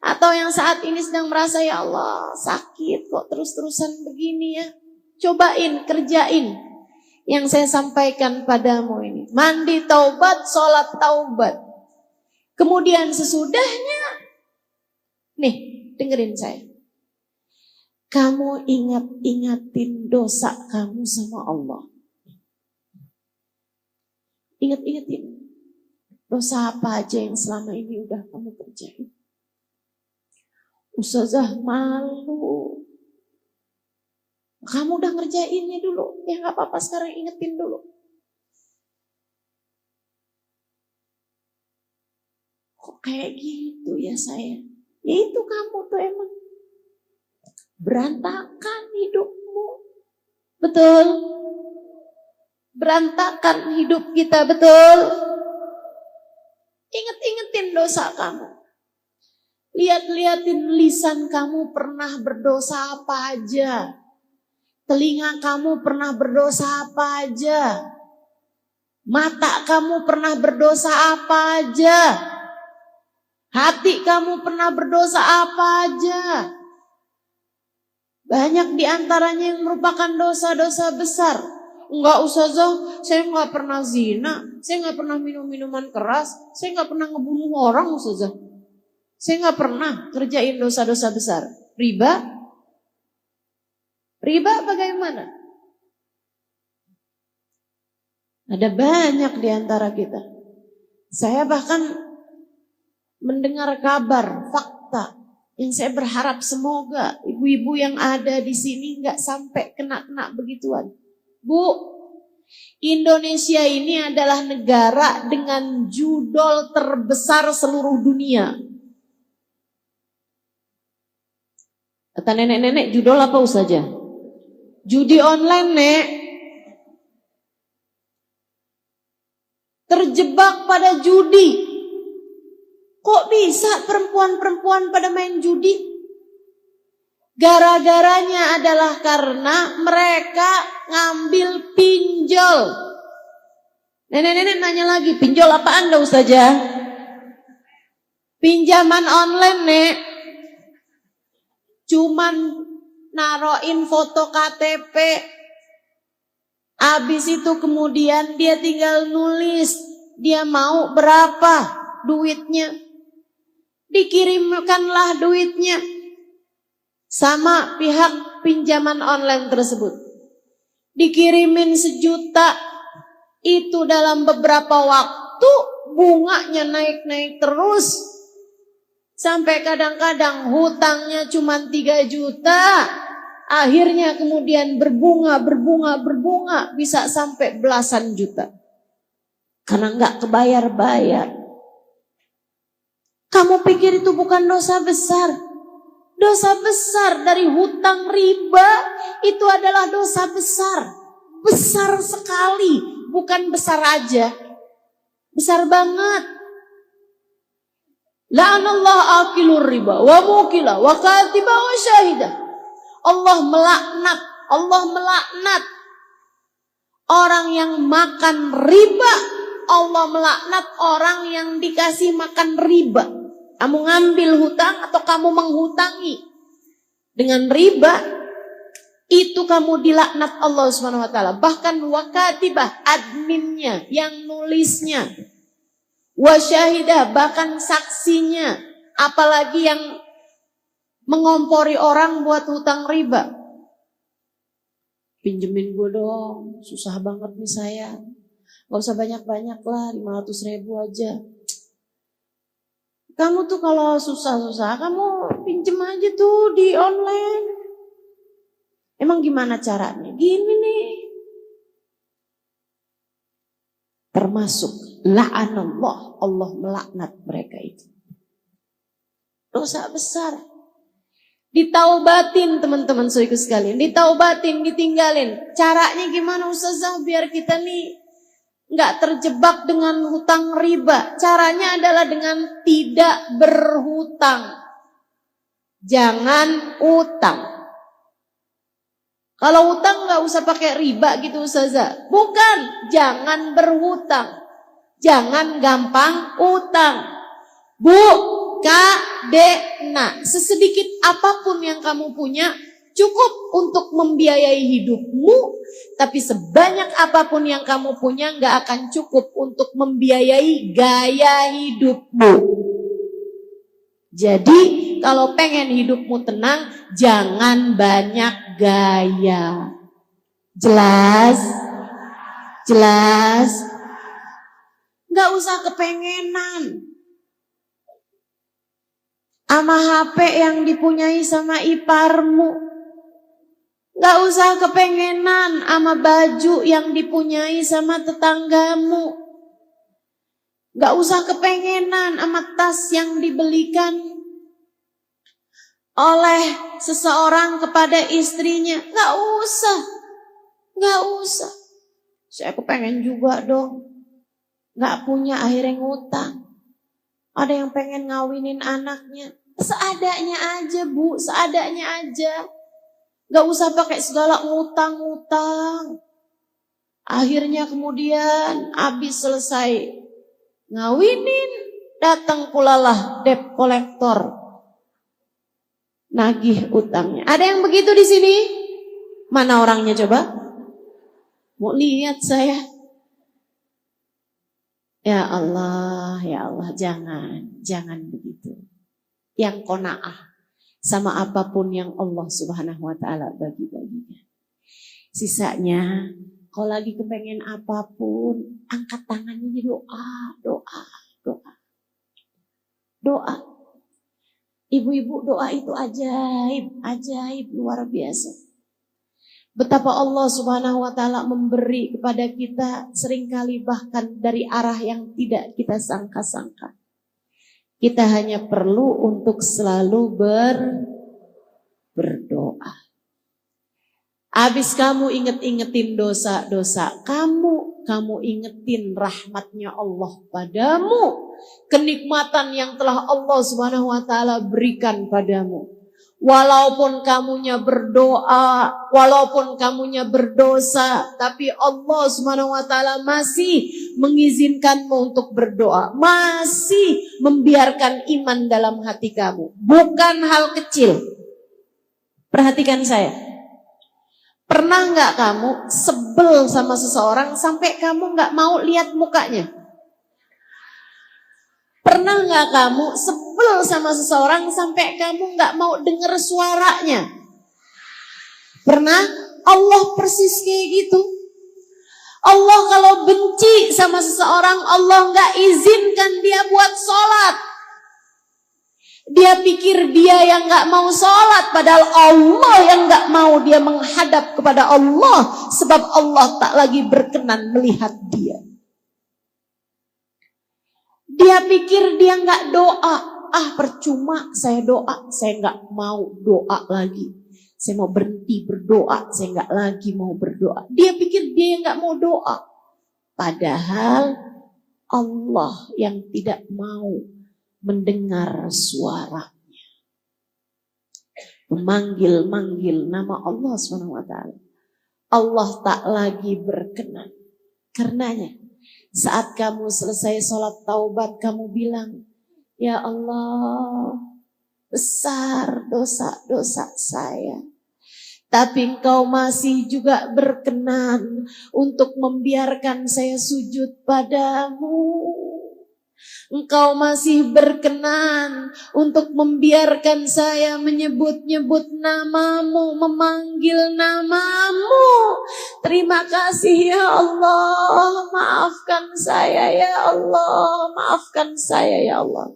atau yang saat ini sedang merasa ya Allah sakit kok terus-terusan begini ya, cobain, kerjain yang saya sampaikan padamu ini. Mandi taubat, sholat taubat. Kemudian sesudahnya, nih, dengerin saya. Kamu ingat-ingatin dosa kamu sama Allah. Ingat-ingatin. Dosa apa aja yang selama ini udah kamu kerjain. Ustazah malu. Kamu udah ngerjainnya dulu. Ya gak apa-apa, sekarang ingetin dulu. Kok kayak gitu ya saya? Ya itu kamu tuh emang berantakan hidupmu. Betul? Berantakan hidup kita, betul? Ingat-ingatin dosa kamu. Lihat-lihatin lisan kamu pernah berdosa apa aja. Telinga kamu pernah berdosa apa aja. Mata kamu pernah berdosa apa aja. Hati kamu pernah berdosa apa aja. Banyak diantaranya yang merupakan dosa-dosa besar. Enggak Ustazah, saya enggak pernah zina. Saya enggak pernah minum minuman keras. Saya enggak pernah ngebunuh orang Ustazah. Saya enggak pernah kerjain dosa-dosa besar. Riba? Riba bagaimana? Ada banyak diantara kita. Saya bahkan mendengar kabar, fakta yang saya berharap semoga ibu-ibu yang ada di sini nggak sampai kena begituan. Bu, Indonesia ini adalah negara dengan judol terbesar seluruh dunia. Kata nenek-nenek, judol apa saja? Judi online, Nek. Terjebak pada judi. Kok bisa perempuan-perempuan pada main judi? Gara-garanya adalah karena mereka ngambil pinjol. Nenek-nenek nanya lagi, pinjol apa Anda Ustazah? Pinjaman online, Nek. Cuman naroin foto KTP. Habis itu kemudian dia tinggal nulis dia mau berapa duitnya. Dikirimkanlah duitnya sama pihak pinjaman online tersebut. Dikirimin 1 juta. Itu dalam beberapa waktu bunganya naik-naik terus. Sampai kadang-kadang hutangnya cuma 3 juta. Akhirnya kemudian berbunga. Bisa sampai belasan juta. Karena nggak kebayar-bayar. Kamu pikir itu bukan dosa besar? Dosa besar dari hutang riba itu adalah dosa besar. Besar sekali, bukan besar aja. Besar banget. La'anallahu akilur riba wa mukila wa katiba wa syahidah. Allah melaknat orang yang makan riba. Allah melaknat orang yang dikasih makan riba. Kamu ngambil hutang atau kamu menghutangi dengan riba, itu kamu dilaknat Allah Subhanahu wa taala. Bahkan wakatibah, adminnya, yang nulisnya, wasyahidah, bahkan saksinya, apalagi yang mengompori orang buat hutang riba. Pinjemin gue dong, susah banget nih saya. Gak usah banyak-banyak lah, 500.000 aja. Kamu tuh kalau susah-susah, kamu pinjem aja tuh di online. Emang gimana caranya? Gini nih. Termasuk la'anallah, Allah melaknat mereka itu. Dosa besar. Ditaubatin teman-teman saudaraku sekalian. Ditaubatin, ditinggalin. Caranya gimana Ustazah biar kita nih nggak terjebak dengan hutang riba? Caranya adalah dengan tidak berhutang. Jangan utang. Kalau utang nggak usah pakai riba gitu Ustazah. Bukan, jangan berhutang. Jangan gampang utang. Bu, Kak, Dek, nah sesedikit apapun yang kamu punya cukup untuk membiayai hidupmu. Tapi sebanyak apapun yang kamu punya nggak akan cukup untuk membiayai gaya hidupmu. Jadi kalau pengen hidupmu tenang, jangan banyak gaya. Jelas? Jelas? Nggak usah kepengenan. Sama HP yang dipunyai sama iparmu. Gak usah kepengenan sama baju yang dipunyai sama tetanggamu. Gak usah kepengenan sama tas yang dibelikan oleh seseorang kepada istrinya. Gak usah. Gak usah. Saya kepengen juga dong. Gak punya akhirnya ngutang. Ada yang pengen ngawinin anaknya. Seadanya aja bu, seadanya aja. Gak usah pakai segala ngutang-ngutang. Akhirnya kemudian habis selesai ngawinin, datang pulalah debt collector. Nagih utangnya. Ada yang begitu di sini? Mana orangnya coba? Mau lihat saya. Ya Allah, jangan begitu. Yang qanaah sama apapun yang Allah Subhanahu wa taala bagi-baginya. Sisanya, kalau lagi kepengen apapun, angkat tangannya doa. Ibu-ibu, doa itu ajaib luar biasa. Betapa Allah Subhanahu wa taala memberi kepada kita seringkali bahkan dari arah yang tidak kita sangka-sangka. Kita hanya perlu untuk selalu berdoa. Habis kamu ingetin dosa-dosa kamu ingetin rahmatnya Allah padamu, kenikmatan yang telah Allah Subhanahu wa taala berikan padamu. Walaupun kamunya berdoa, walaupun kamunya berdosa, tapi Allah Subhanahu wa taala masih mengizinkanmu untuk berdoa, masih membiarkan iman dalam hati kamu. Bukan hal kecil. Perhatikan saya. Pernah nggak kamu sebel sama seseorang sampai kamu nggak mau lihat mukanya? Pernah nggak kamu sebel sama seseorang sampai kamu nggak mau dengar suaranya? Pernah? Allah persis kayak gitu. Allah kalau benci sama seseorang, Allah nggak izinkan dia buat sholat. Dia pikir dia yang nggak mau sholat, padahal Allah yang nggak mau dia menghadap kepada Allah, sebab Allah tak lagi berkenan melihat dia. Dia pikir dia nggak doa. Percuma saya doa. Saya nggak mau doa lagi. Saya mau berhenti berdoa. Saya nggak lagi mau berdoa. Dia pikir dia nggak mau doa. Padahal Allah yang tidak mau mendengar suaranya. Memanggil-manggil nama Allah SWT. Allah tak lagi berkenan. Karenanya saat kamu selesai sholat taubat, kamu bilang, ya Allah, besar dosa-dosa saya. Tapi Engkau masih juga berkenan untuk membiarkan saya sujud padamu. Engkau masih berkenan untuk membiarkan saya menyebut-nyebut namamu, memanggil namamu. Terima kasih ya Allah, maafkan saya ya Allah, maafkan saya ya Allah.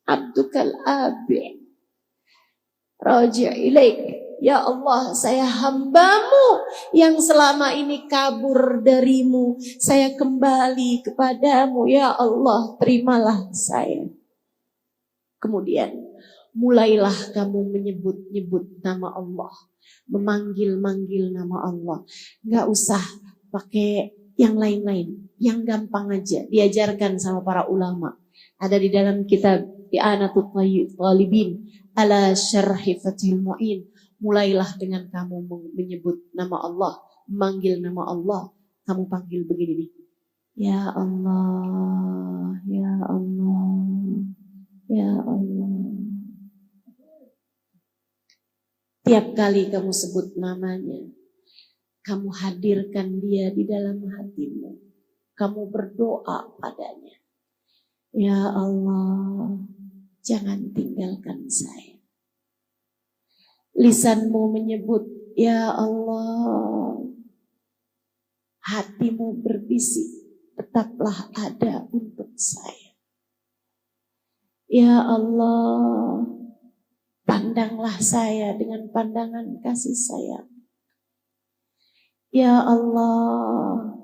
Abdukal abi, raji' ilaik. Ya Allah, saya hambamu yang selama ini kabur darimu. Saya kembali kepadamu. Ya Allah, terimalah saya. Kemudian, mulailah kamu menyebut-nyebut nama Allah. Memanggil-manggil nama Allah. Gak usah pakai yang lain-lain. Yang gampang aja. Diajarkan sama para ulama. Ada di dalam kitab I'anatul Talibin ala syarhi Fathul Mu'in. Mulailah dengan kamu menyebut nama Allah, memanggil nama Allah. Kamu panggil begini nih. Ya Allah, ya Allah, ya Allah. Tiap kali kamu sebut namanya, kamu hadirkan dia di dalam hatimu. Kamu berdoa padanya. Ya Allah, jangan tinggalkan saya. Lisanmu menyebut, ya Allah. Hatimu berbisik, tetaplah ada untuk saya. Ya Allah, pandanglah saya dengan pandangan kasih sayang. Ya Allah,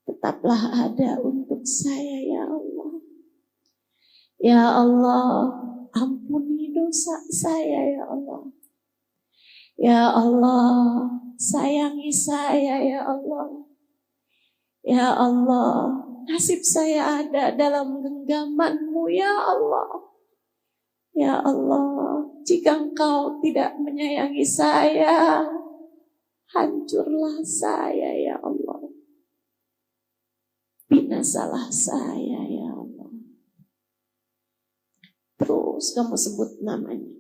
tetaplah ada untuk saya ya Allah. Ya Allah, ampuni dosa saya ya Allah. Ya Allah, sayangi saya ya Allah. Ya Allah, nasib saya ada dalam genggaman-Mu ya Allah. Ya Allah, jika Engkau tidak menyayangi saya, hancurlah saya ya Allah. Binasalah saya ya Allah. Terus kamu sebut namanya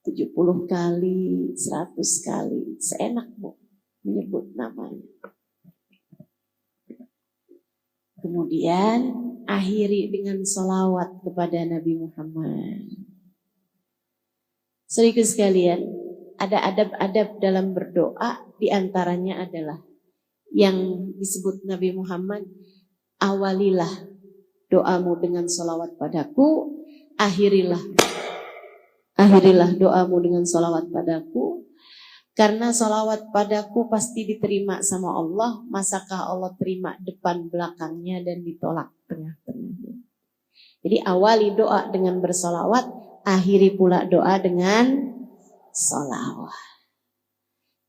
70 kali, 100 kali, seenakmu menyebut namanya. Kemudian akhiri dengan sholawat kepada Nabi Muhammad. Saudaraku sekalian, ada adab-adab dalam berdoa, diantaranya adalah yang disebut Nabi Muhammad, awalilah doamu dengan sholawat padaku, akhirilah doamu dengan sholawat padaku. Karena sholawat padaku pasti diterima sama Allah. Masakah Allah terima depan belakangnya dan ditolak tengah-tengahnya. Jadi awali doa dengan bersolawat, akhiri pula doa dengan sholawat.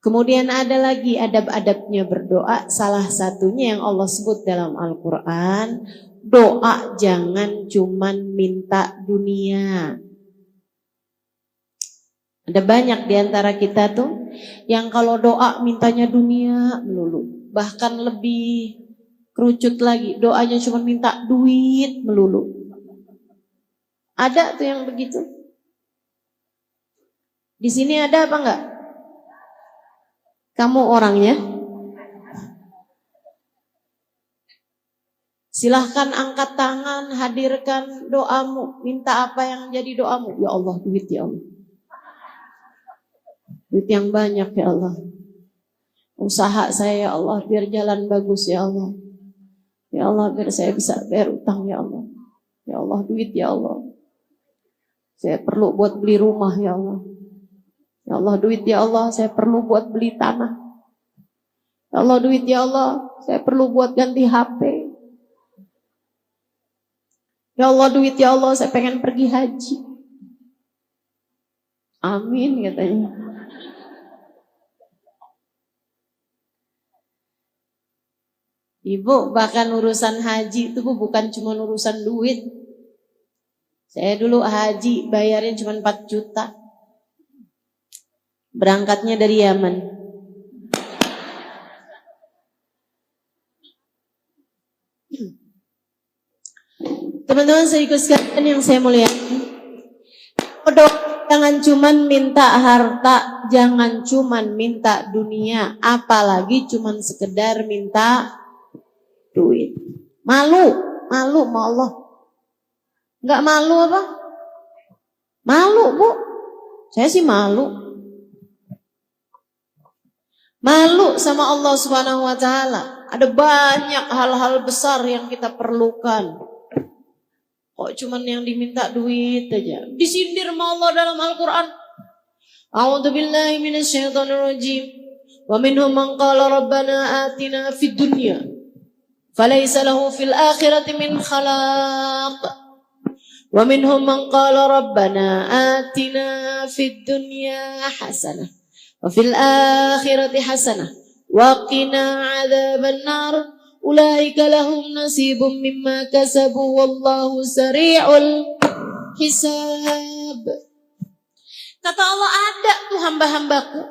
Kemudian ada lagi adab-adabnya berdoa. Salah satunya yang Allah sebut dalam Al-Quran, doa jangan cuman minta dunia. Ada banyak diantara kita tuh yang kalau doa mintanya dunia melulu. Bahkan lebih kerucut lagi, doanya cuma minta duit melulu. Ada tuh yang begitu. Di sini ada apa enggak? Kamu orangnya? Silahkan angkat tangan, hadirkan doamu. Minta apa yang jadi doamu? Ya Allah, duit ya Allah. Duit yang banyak ya Allah. Usaha saya ya Allah biar jalan bagus ya Allah. Ya Allah biar saya bisa bayar utang ya Allah. Ya Allah duit ya Allah. Saya perlu buat beli rumah ya Allah. Ya Allah duit ya Allah, saya perlu buat beli tanah. Ya Allah duit ya Allah, saya perlu buat ganti HP. Ya Allah duit ya Allah, saya pengen pergi haji. Amin katanya. Ibu, bahkan urusan haji itu bukan cuma urusan duit. Saya dulu haji bayarnya cuma 4 juta. Berangkatnya dari Yaman. Teman-teman saya ikut sekalian yang saya muliakan. Doa Jangan cuman minta harta, jangan cuman minta dunia, apalagi cuman sekedar minta duit. Malu sama Allah. Enggak malu apa? Malu, Bu. Saya sih malu. Malu sama Allah Subhanahu wa taala. Ada banyak hal-hal besar yang kita perlukan. Kok cuman yang diminta duit aja. Disindir sama Allah dalam Al-Qur'an. A'udzu billahi minasyaitonir rajim. Wa minhum man qala rabbana atina fid dunya falaysa lahu fil akhirati min khalaq. Wa minhum man qala rabbana atina fid dunya hasanah wa fil akhirati hasanah wa qina 'adzaban nar. Ulaika lahum nasibum mimma kasabu wallahu sari'ul hisab. Kata Allah, ada tuh hamba-hambaku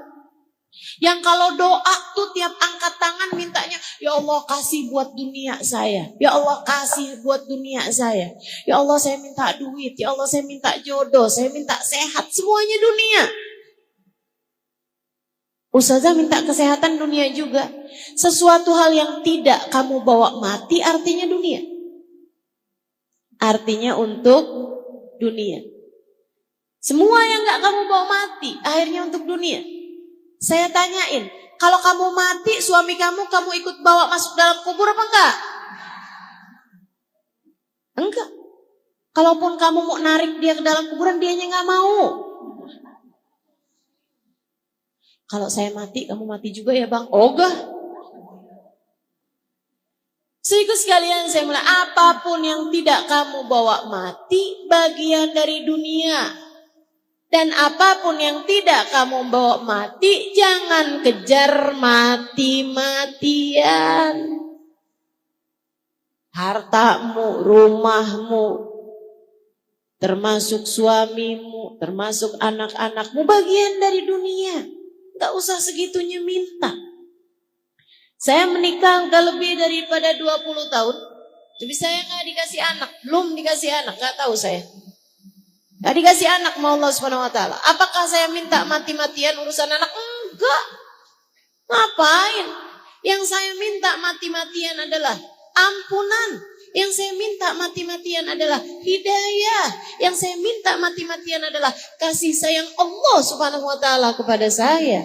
yang kalau doa tuh tiap angkat tangan mintanya, ya Allah kasih buat dunia saya, ya Allah kasih buat dunia saya, ya Allah saya minta duit, ya Allah saya minta jodoh, saya minta sehat, semuanya dunia. Ustazah minta kesehatan dunia juga. Sesuatu hal yang tidak kamu bawa mati artinya dunia. Artinya untuk dunia. Semua yang gak kamu bawa mati akhirnya untuk dunia. Saya tanyain, kalau kamu mati suami kamu ikut bawa masuk dalam kubur apa enggak? Enggak. Kalaupun kamu mau narik dia ke dalam kuburan, dianya gak mau. Kalau saya mati, kamu mati juga ya bang? Ogah. Sehingga sekalian saya mulai, apapun yang tidak kamu bawa mati, bagian dari dunia. Dan apapun yang tidak kamu bawa mati, jangan kejar mati-matian. Hartamu, rumahmu, termasuk suamimu, termasuk anak-anakmu, bagian dari dunia. Gak usah segitunya minta. Saya menikah udah lebih daripada 20 tahun. Tapi saya gak dikasih anak. Belum dikasih anak, gak tahu saya. Gak dikasih anak sama Allah Subhanahu wa taala. Apakah saya minta mati-matian urusan anak? Enggak. Ngapain? Yang saya minta mati-matian adalah ampunan. Yang saya minta mati-matian adalah hidayah. Yang saya minta mati-matian adalah kasih sayang Allah Subhanahu wa taala kepada saya.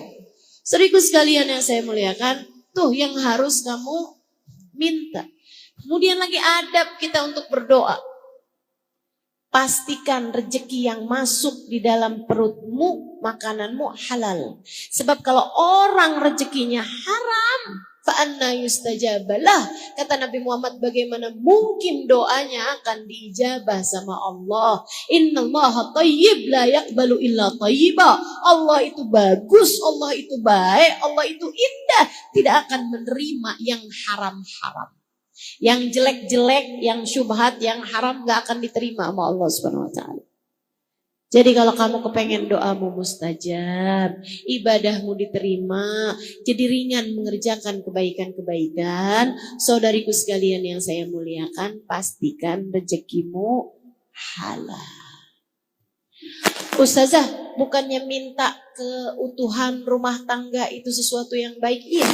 Saudaraku sekalian yang saya muliakan, tuh yang harus kamu minta. Kemudian lagi adab kita untuk berdoa. Pastikan rezeki yang masuk di dalam perutmu, makananmu halal. Sebab kalau orang rezekinya haram, fa'anna yustajabalah. Kata Nabi Muhammad, bagaimana mungkin doanya akan diijabah sama Allah. Innallaha thayyib la yaqbalu illa thayyiba. Allah itu bagus, Allah itu baik, Allah itu indah. Tidak akan menerima yang haram-haram. Yang jelek-jelek, yang syubhat, yang haram gak akan diterima sama Allah Subhanahu wa taala. Jadi kalau kamu kepengen doamu mustajab, ibadahmu diterima, jadi ringan mengerjakan kebaikan-kebaikan, saudariku sekalian yang saya muliakan, pastikan rezekimu halal. Ustazah, bukannya minta keutuhan rumah tangga itu sesuatu yang baik? Iya.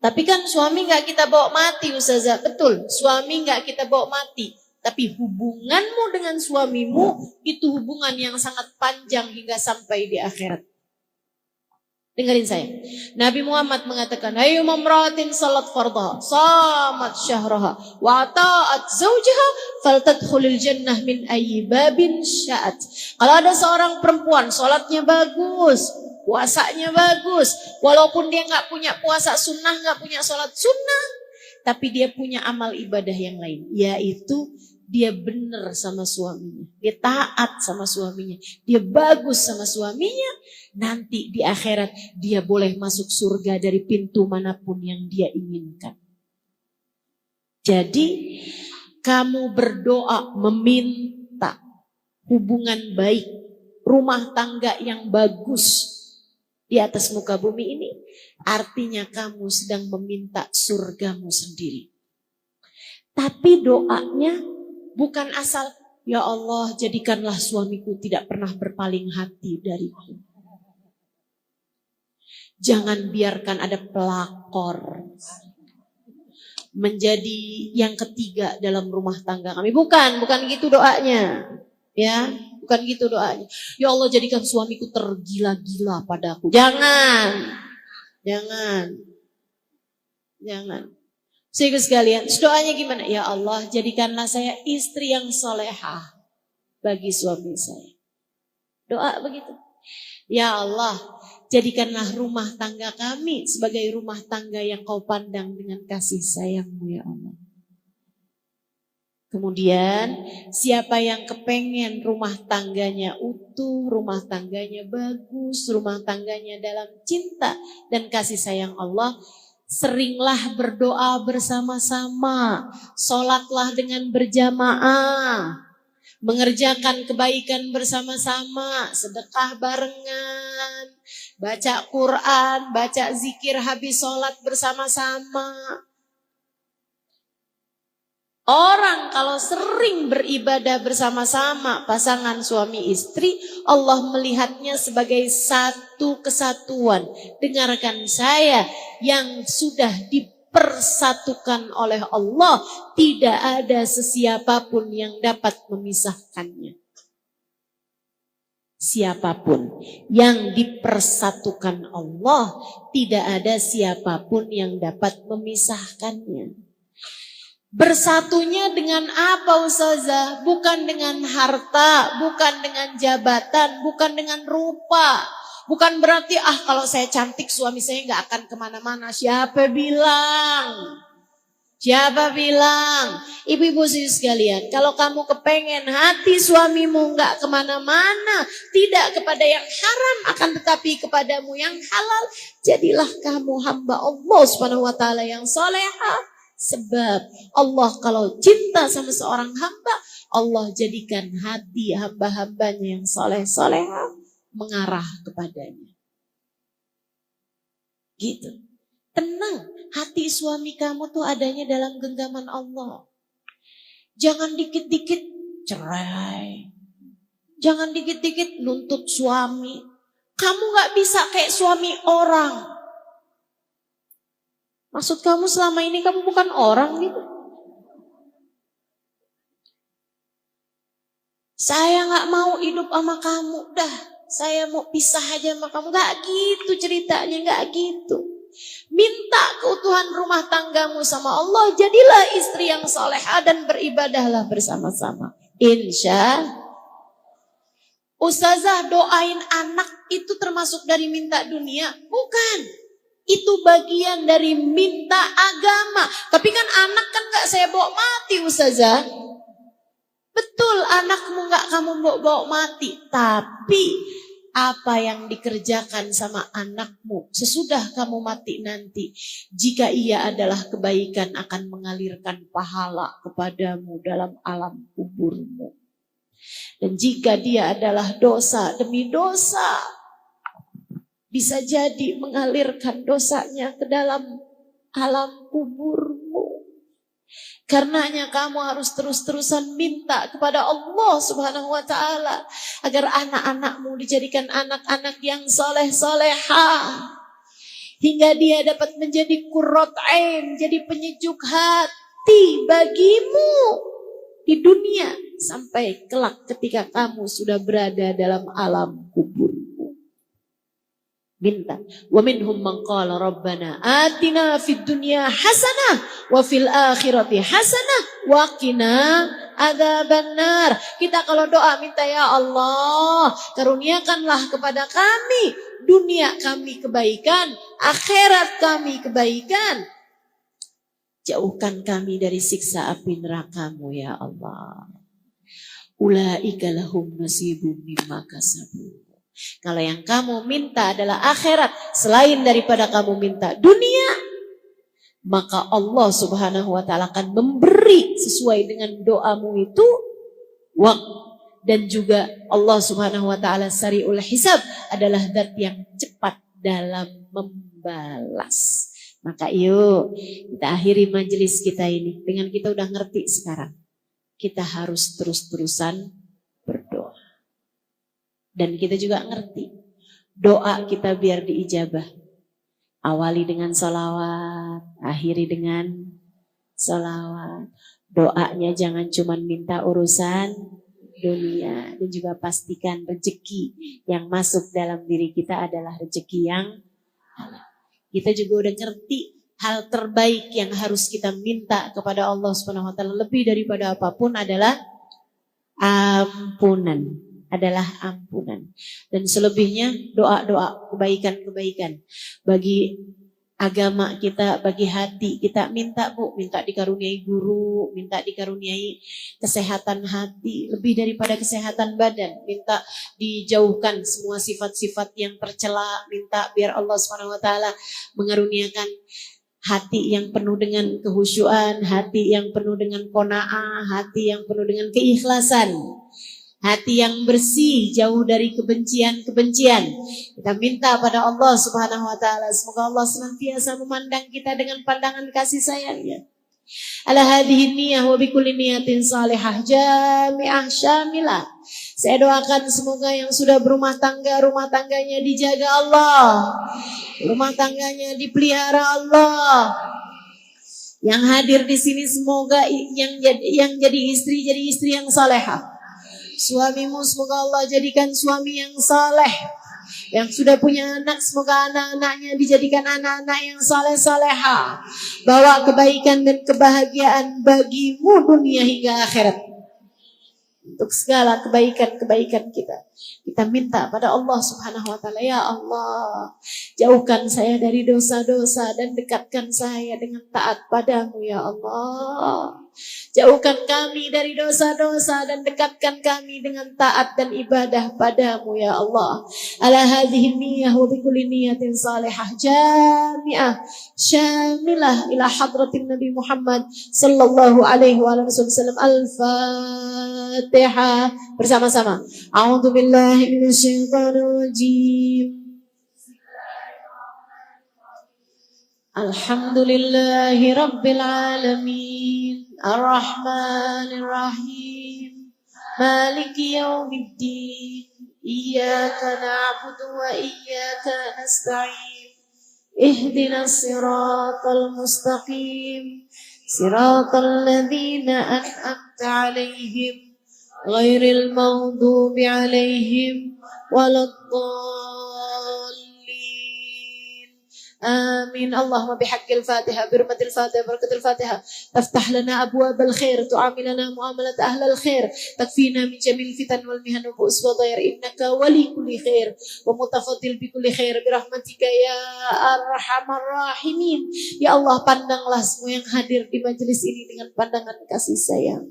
Tapi kan suami gak kita bawa mati Ustazah. Betul, suami gak kita bawa mati. Tapi hubunganmu dengan suamimu itu hubungan yang sangat panjang hingga sampai di akhirat. Dengerin saya. Nabi Muhammad mengatakan, ayu mamratin salat fardaha, samat syahraha, wa ta'at zawjaha, faltadkhulil jannah min ayyi babin sya'at. Kalau ada seorang perempuan, salatnya bagus, puasanya bagus, walaupun dia gak punya puasa sunnah, gak punya sholat sunnah, tapi dia punya amal ibadah yang lain, yaitu dia benar sama suaminya, dia taat sama suaminya, dia bagus sama suaminya. Nanti di akhirat dia boleh masuk surga dari pintu manapun yang dia inginkan. Jadi kamu berdoa meminta hubungan baik, rumah tangga yang bagus di atas muka bumi ini, artinya kamu sedang meminta surgamu sendiri. Tapi doanya Bukan asal, ya Allah jadikanlah suamiku tidak pernah berpaling hati dariku. Jangan biarkan ada pelakor menjadi yang ketiga dalam rumah tangga kami. Bukan gitu doanya. Ya, bukan gitu doanya. Ya Allah jadikan suamiku tergila-gila padaku. Jangan. Sehingga sekalian, doanya gimana? Ya Allah jadikanlah saya istri yang solehah bagi suami saya. Doa begitu. Ya Allah, jadikanlah rumah tangga kami sebagai rumah tangga yang kau pandang dengan kasih sayang-Mu ya Allah. Kemudian siapa yang kepengen rumah tangganya utuh, rumah tangganya bagus, rumah tangganya dalam cinta dan kasih sayang Allah, seringlah berdoa bersama-sama, sholatlah dengan berjamaah, mengerjakan kebaikan bersama-sama, sedekah barengan, baca Quran, baca zikir habis sholat bersama-sama. Orang kalau sering beribadah bersama-sama pasangan suami istri, Allah melihatnya sebagai satu kesatuan. Dengarkan saya, yang sudah dipersatukan oleh Allah, tidak ada sesiapapun yang dapat memisahkannya. Siapapun yang dipersatukan Allah, tidak ada siapapun yang dapat memisahkannya. Bersatunya dengan apa Ustazah? Bukan dengan harta, bukan dengan jabatan, bukan dengan rupa. Bukan berarti kalau saya cantik suami saya gak akan kemana-mana. Siapa bilang? Ibu-ibu sekalian, kalau kamu kepengen hati suamimu gak kemana-mana, tidak kepada yang haram, akan tetapi kepadamu yang halal, jadilah kamu hamba Allah SWT yang solehah. Sebab Allah kalau cinta sama seorang hamba, Allah jadikan hati hamba-hambanya yang soleh-solehah mengarah kepadanya. Gitu. Tenang, hati suami kamu tuh adanya dalam genggaman Allah. Jangan dikit-dikit cerai. Jangan dikit-dikit nuntut suami. Kamu gak bisa kayak suami orang. Maksud kamu selama ini kamu bukan orang gitu? Saya gak mau hidup sama kamu. Dah, saya mau pisah aja sama kamu. Gak gitu ceritanya, gak gitu. Minta keutuhan rumah tanggamu sama Allah. Jadilah istri yang solehah dan beribadahlah bersama-sama. Insya Ustazah, doain anak itu termasuk dari minta dunia? Bukan. Itu bagian dari minta agama. Tapi kan anak kan gak saya bawa mati Ustazah. Betul, anakmu gak kamu bawa mati. Tapi apa yang dikerjakan sama anakmu sesudah kamu mati nanti, jika ia adalah kebaikan, akan mengalirkan pahala kepadamu dalam alam kuburmu. Dan jika dia adalah dosa demi dosa, bisa jadi mengalirkan dosanya ke dalam alam kuburmu. Karenanya kamu harus terus-terusan minta kepada Allah Subhanahu wa ta'ala agar anak-anakmu dijadikan anak-anak yang soleh-solehah, hingga dia dapat menjadi qurrat ain, jadi penyejuk hati bagimu di dunia sampai kelak ketika kamu sudah berada dalam alam kubur. Minta. Wa minhum man qala rabbana atina fid dunya hasanah wa fil akhirati hasanah wa qina adzabannar. Kita kalau doa minta, ya Allah, karuniakanlah kepada kami dunia kami kebaikan, akhirat kami kebaikan. Jauhkan kami dari siksa api neraka-Mu ya Allah. Ulaika lahum nasibum mimma kasabu. Kalau yang kamu minta adalah akhirat, selain daripada kamu minta dunia, maka Allah Subhanahu wa ta'ala akan memberi sesuai dengan doamu itu. Dan juga Allah Subhanahu wa ta'ala sari'ul hisab, adalah zat yang cepat dalam membalas. Maka yuk kita akhiri majelis kita ini dengan kita udah ngerti sekarang. kita harus terus-terusan berdoa. Dan kita juga ngerti, doa kita biar diijabah. Awali dengan sholawat, akhiri dengan sholawat. Doanya jangan cuma minta urusan dunia. Dan juga pastikan rezeki yang masuk dalam diri kita adalah rezeki yang halal. Kita juga udah ngerti hal terbaik yang harus kita minta kepada Allah Subhanahu wa taala lebih daripada apapun adalah ampunan. Dan selebihnya doa-doa kebaikan-kebaikan bagi agama kita, bagi hati kita. Minta dikaruniai guru, minta dikaruniai kesehatan hati lebih daripada kesehatan badan, minta dijauhkan semua sifat-sifat yang tercela, minta biar Allah Subhanahu wa taala mengaruniakan hati yang penuh dengan kehusyuan, hati yang penuh dengan qanaah, hati yang penuh dengan keikhlasan, hati yang bersih, jauh dari kebencian-kebencian. Kita minta pada Allah Subhanahu wa taala, semoga Allah senantiasa memandang kita dengan pandangan kasih sayangnya. Ala hadhihi niyyah wa bikulli niyatin salihah jami'ah syamilah. Saya doakan semoga yang sudah berumah tangga, rumah tangganya dijaga Allah, rumah tangganya dipelihara Allah. Yang hadir di sini semoga yang jadi istri yang salehah. Suamimu semoga Allah jadikan suami yang saleh. Yang sudah punya anak semoga anak-anaknya dijadikan anak-anak yang saleh-saleha. Bawa kebaikan dan kebahagiaan bagimu dunia hingga akhirat. Untuk segala kebaikan-kebaikan kita minta pada Allah Subhanahu wa taala, ya Allah, jauhkan saya dari dosa-dosa dan dekatkan saya dengan taat padamu ya Allah. Jauhkan kami dari dosa-dosa dan dekatkan kami dengan taat dan ibadah padamu ya Allah. Ala hadhihi niyyah wa bikulli niyatin salihah jami'ah syamilah ila hadratin Nabi Muhammad sallallahu alaihi wasallam. Al-Fatihah bersama-sama. A'udzu billahi minasyaitonir rajim. Alhamdulillahi rabbil alamin. Ar-Rahmanir Rahim. Maliki yaumiddin. Iyyaka na'budu wa iyyaka nasta'in. Ihdinas siratal mustaqim. Siratal ladzina an'amta 'alaihim ghairil maghdubi 'alaihim waladdallin. آمين. اللهم بحق الفاتحة برمة الفاتحة بركة الفاتحة تفتح لنا أبواب الخير تعاملنا معاملة أهل الخير تكفينا من جميع الفتن والمهن والبؤس والضير إنك ولي كل خير ومتفضل بكل خير برحمتك يا أرحم الراحمين. Ya Allah, pandanglah semua yang hadir di majelis ini dengan pandangan kasih sayang.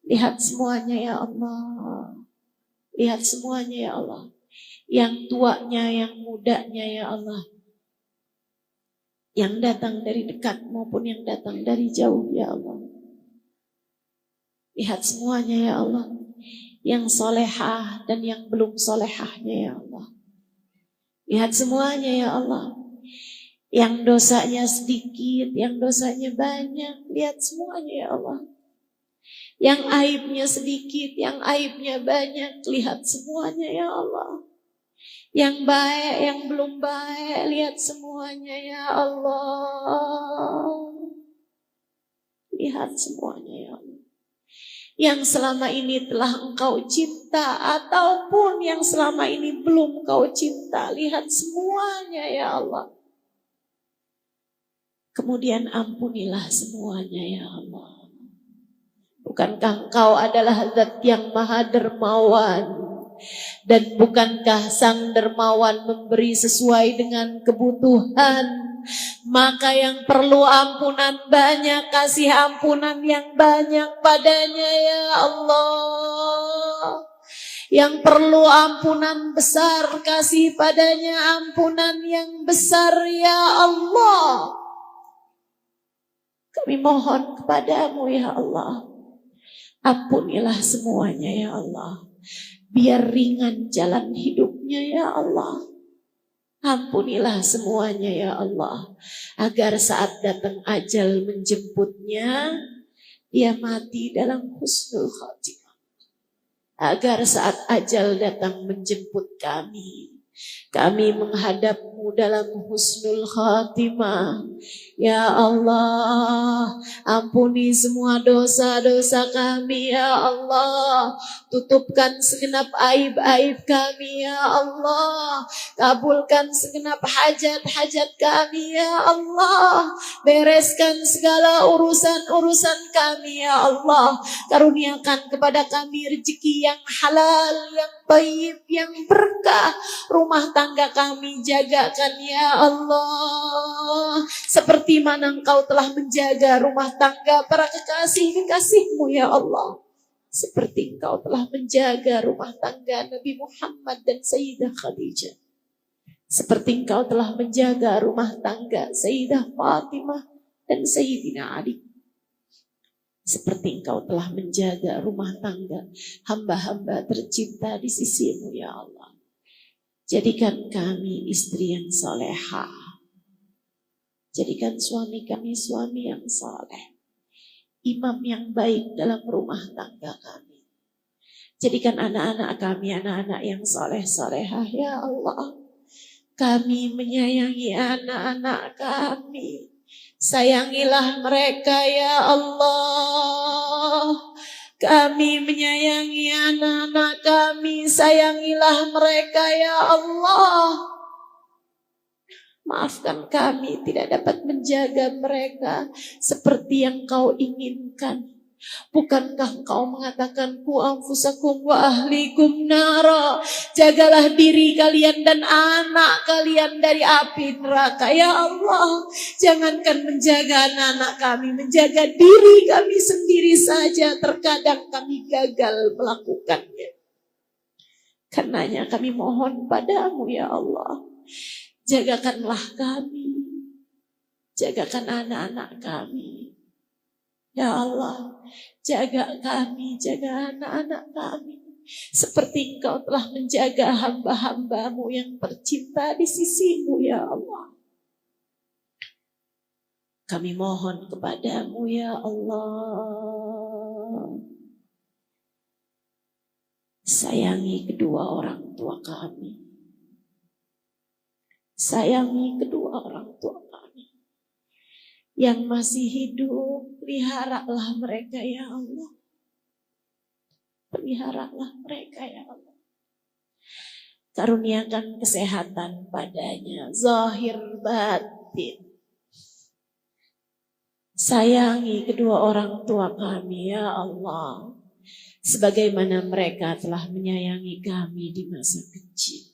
Lihat semuanya ya Allah. Lihat semuanya ya Allah. Yang tuanya, yang mudanya ya Allah. Yang datang dari dekat maupun yang datang dari jauh ya Allah. Lihat semuanya ya Allah. Yang solehah dan yang belum solehahnya ya Allah. Lihat semuanya ya Allah. Yang dosanya sedikit, yang dosanya banyak. Lihat semuanya ya Allah. Yang aibnya sedikit, yang aibnya banyak. Lihat semuanya ya Allah. Yang baik, yang belum baik, lihat semuanya ya Allah. Lihat semuanya ya Allah. Yang selama ini telah engkau cinta ataupun yang selama ini belum engkau cinta, lihat semuanya ya Allah. Kemudian ampunilah semuanya ya Allah. Bukankah engkau adalah zat yang maha dermawan? Dan bukankah sang dermawan memberi sesuai dengan kebutuhan? Maka yang perlu ampunan banyak, kasih ampunan yang banyak padanya ya Allah. Yang perlu ampunan besar, kasih padanya ampunan yang besar ya Allah. Kami mohon kepadamu ya Allah, ampunilah semuanya ya Allah. Biar ringan jalan hidupnya ya Allah. Ampunilah semuanya ya Allah. Agar saat datang ajal menjemputnya, dia mati dalam husnul khatimah. Agar saat ajal datang menjemput kami menghadapmu dalam husnul khatimah. Ya Allah, ampuni semua dosa-dosa kami ya Allah. Tutupkan segenap aib-aib kami ya Allah. Kabulkan segenap hajat-hajat kami ya Allah. Bereskan segala urusan-urusan kami ya Allah. Karuniakan kepada kami rezeki yang halal, yang baik, yang berkah. Rumah tangga kami jagakan ya Allah. Seperti mana Engkau telah menjaga rumah tangga para kekasih-kekasih-Mu ya Allah. Seperti Engkau telah menjaga rumah tangga Nabi Muhammad dan Sayyidah Khadijah. Seperti Engkau telah menjaga rumah tangga Sayyidah Fatimah dan Sayyidina Ali. Seperti Engkau telah menjaga rumah tangga hamba-hamba tercinta di sisi-Mu ya Allah. Jadikan kami istri yang solehah. Jadikan suami kami suami yang soleh. Imam yang baik dalam rumah tangga kami. Jadikan anak-anak kami anak-anak yang soleh-solehah ya Allah. Kami menyayangi anak-anak kami. Sayangilah mereka ya Allah. Kami menyayangi anak-anak kami. Sayangilah mereka ya Allah. Maafkan kami tidak dapat menjaga mereka seperti yang Kau inginkan. Bukankah Engkau mengatakan ku anfusakum wa ahlikum nara, jagalah diri kalian dan anak kalian dari api neraka ya Allah. Jangankan menjaga anak-anak kami, menjaga diri kami sendiri saja terkadang kami gagal melakukannya. Karenanya kami mohon padamu ya Allah, jagakanlah kami, jagakan anak-anak kami. Ya Allah, jaga kami, jaga anak-anak kami. Seperti Engkau telah menjaga hamba-hambamu yang tercinta di sisi-Mu ya Allah. Kami mohon kepadamu ya Allah. Sayangi kedua orang tua kami. Sayangi kedua orang tua kami yang masih hidup. Peliharalah mereka ya Allah. Peliharalah mereka ya Allah. Karuniakan kesehatan padanya, zahir batin. Sayangi kedua orang tua kami ya Allah, sebagaimana mereka telah menyayangi kami di masa kecil.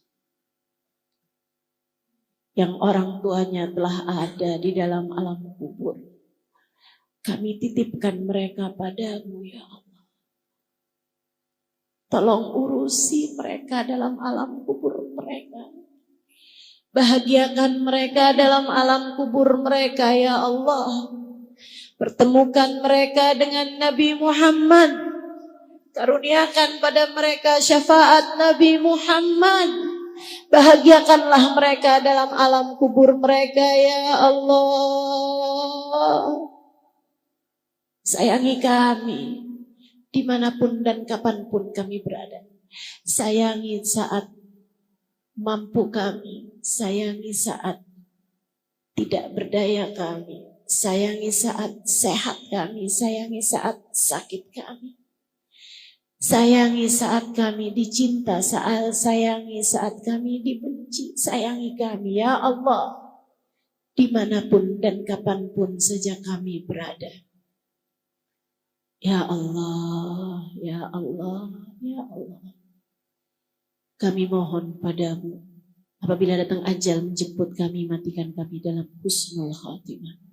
Yang orang tuanya telah ada di dalam alam kubur, kami titipkan mereka padamu ya Allah. Tolong urusi mereka dalam alam kubur mereka. Bahagiakan mereka dalam alam kubur mereka ya Allah. Pertemukan mereka dengan Nabi Muhammad. Karuniakan pada mereka syafaat Nabi Muhammad. Bahagiakanlah mereka dalam alam kubur mereka ya Allah. Sayangi kami dimanapun dan kapanpun kami berada. Sayangi saat mampu kami. Sayangi saat tidak berdaya kami. Sayangi saat sehat kami. Sayangi saat sakit kami. Sayangi saat kami dicinta, sayangi saat kami dibenci. Sayangi kami ya Allah, dimanapun dan kapanpun saja kami berada. Ya Allah, ya Allah, ya Allah. Kami mohon padamu, apabila datang ajal menjemput kami, matikan kami dalam husnul khatimah.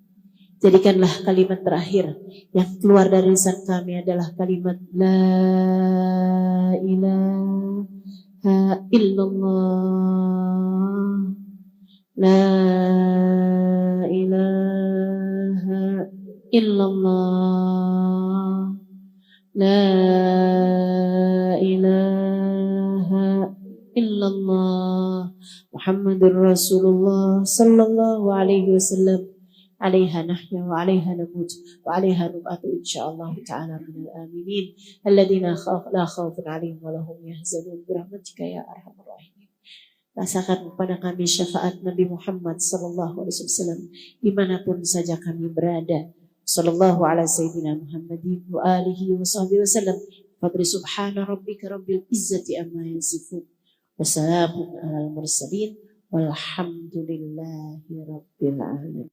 Jadikanlah kalimat terakhir yang keluar dari lisan kami adalah kalimat La ilaha illallah, La ilaha illallah, La ilaha illallah, Muhammadur Rasulullah sallallahu alaihi wasallam. عليها نحيا وعليها نموت وعليها نبعث إن شاء الله تعالى من الآمنين الذين لا خوف عليهم ولا هم يحزنون برحمتك يا أرحم الراحمين. Rasakan kepada kami syafaat Nabi Muhammad sallallahu alaihi wasallam dimanapun saja kami berada. Sallallahu ala sayyidina Muhammadin wa alihi wa sahbihi wasallam. Fadri subhana rabbika rabbil izzati amma yasifun. Wassalamun alal mursalin walhamdulillahi rabbil alamin.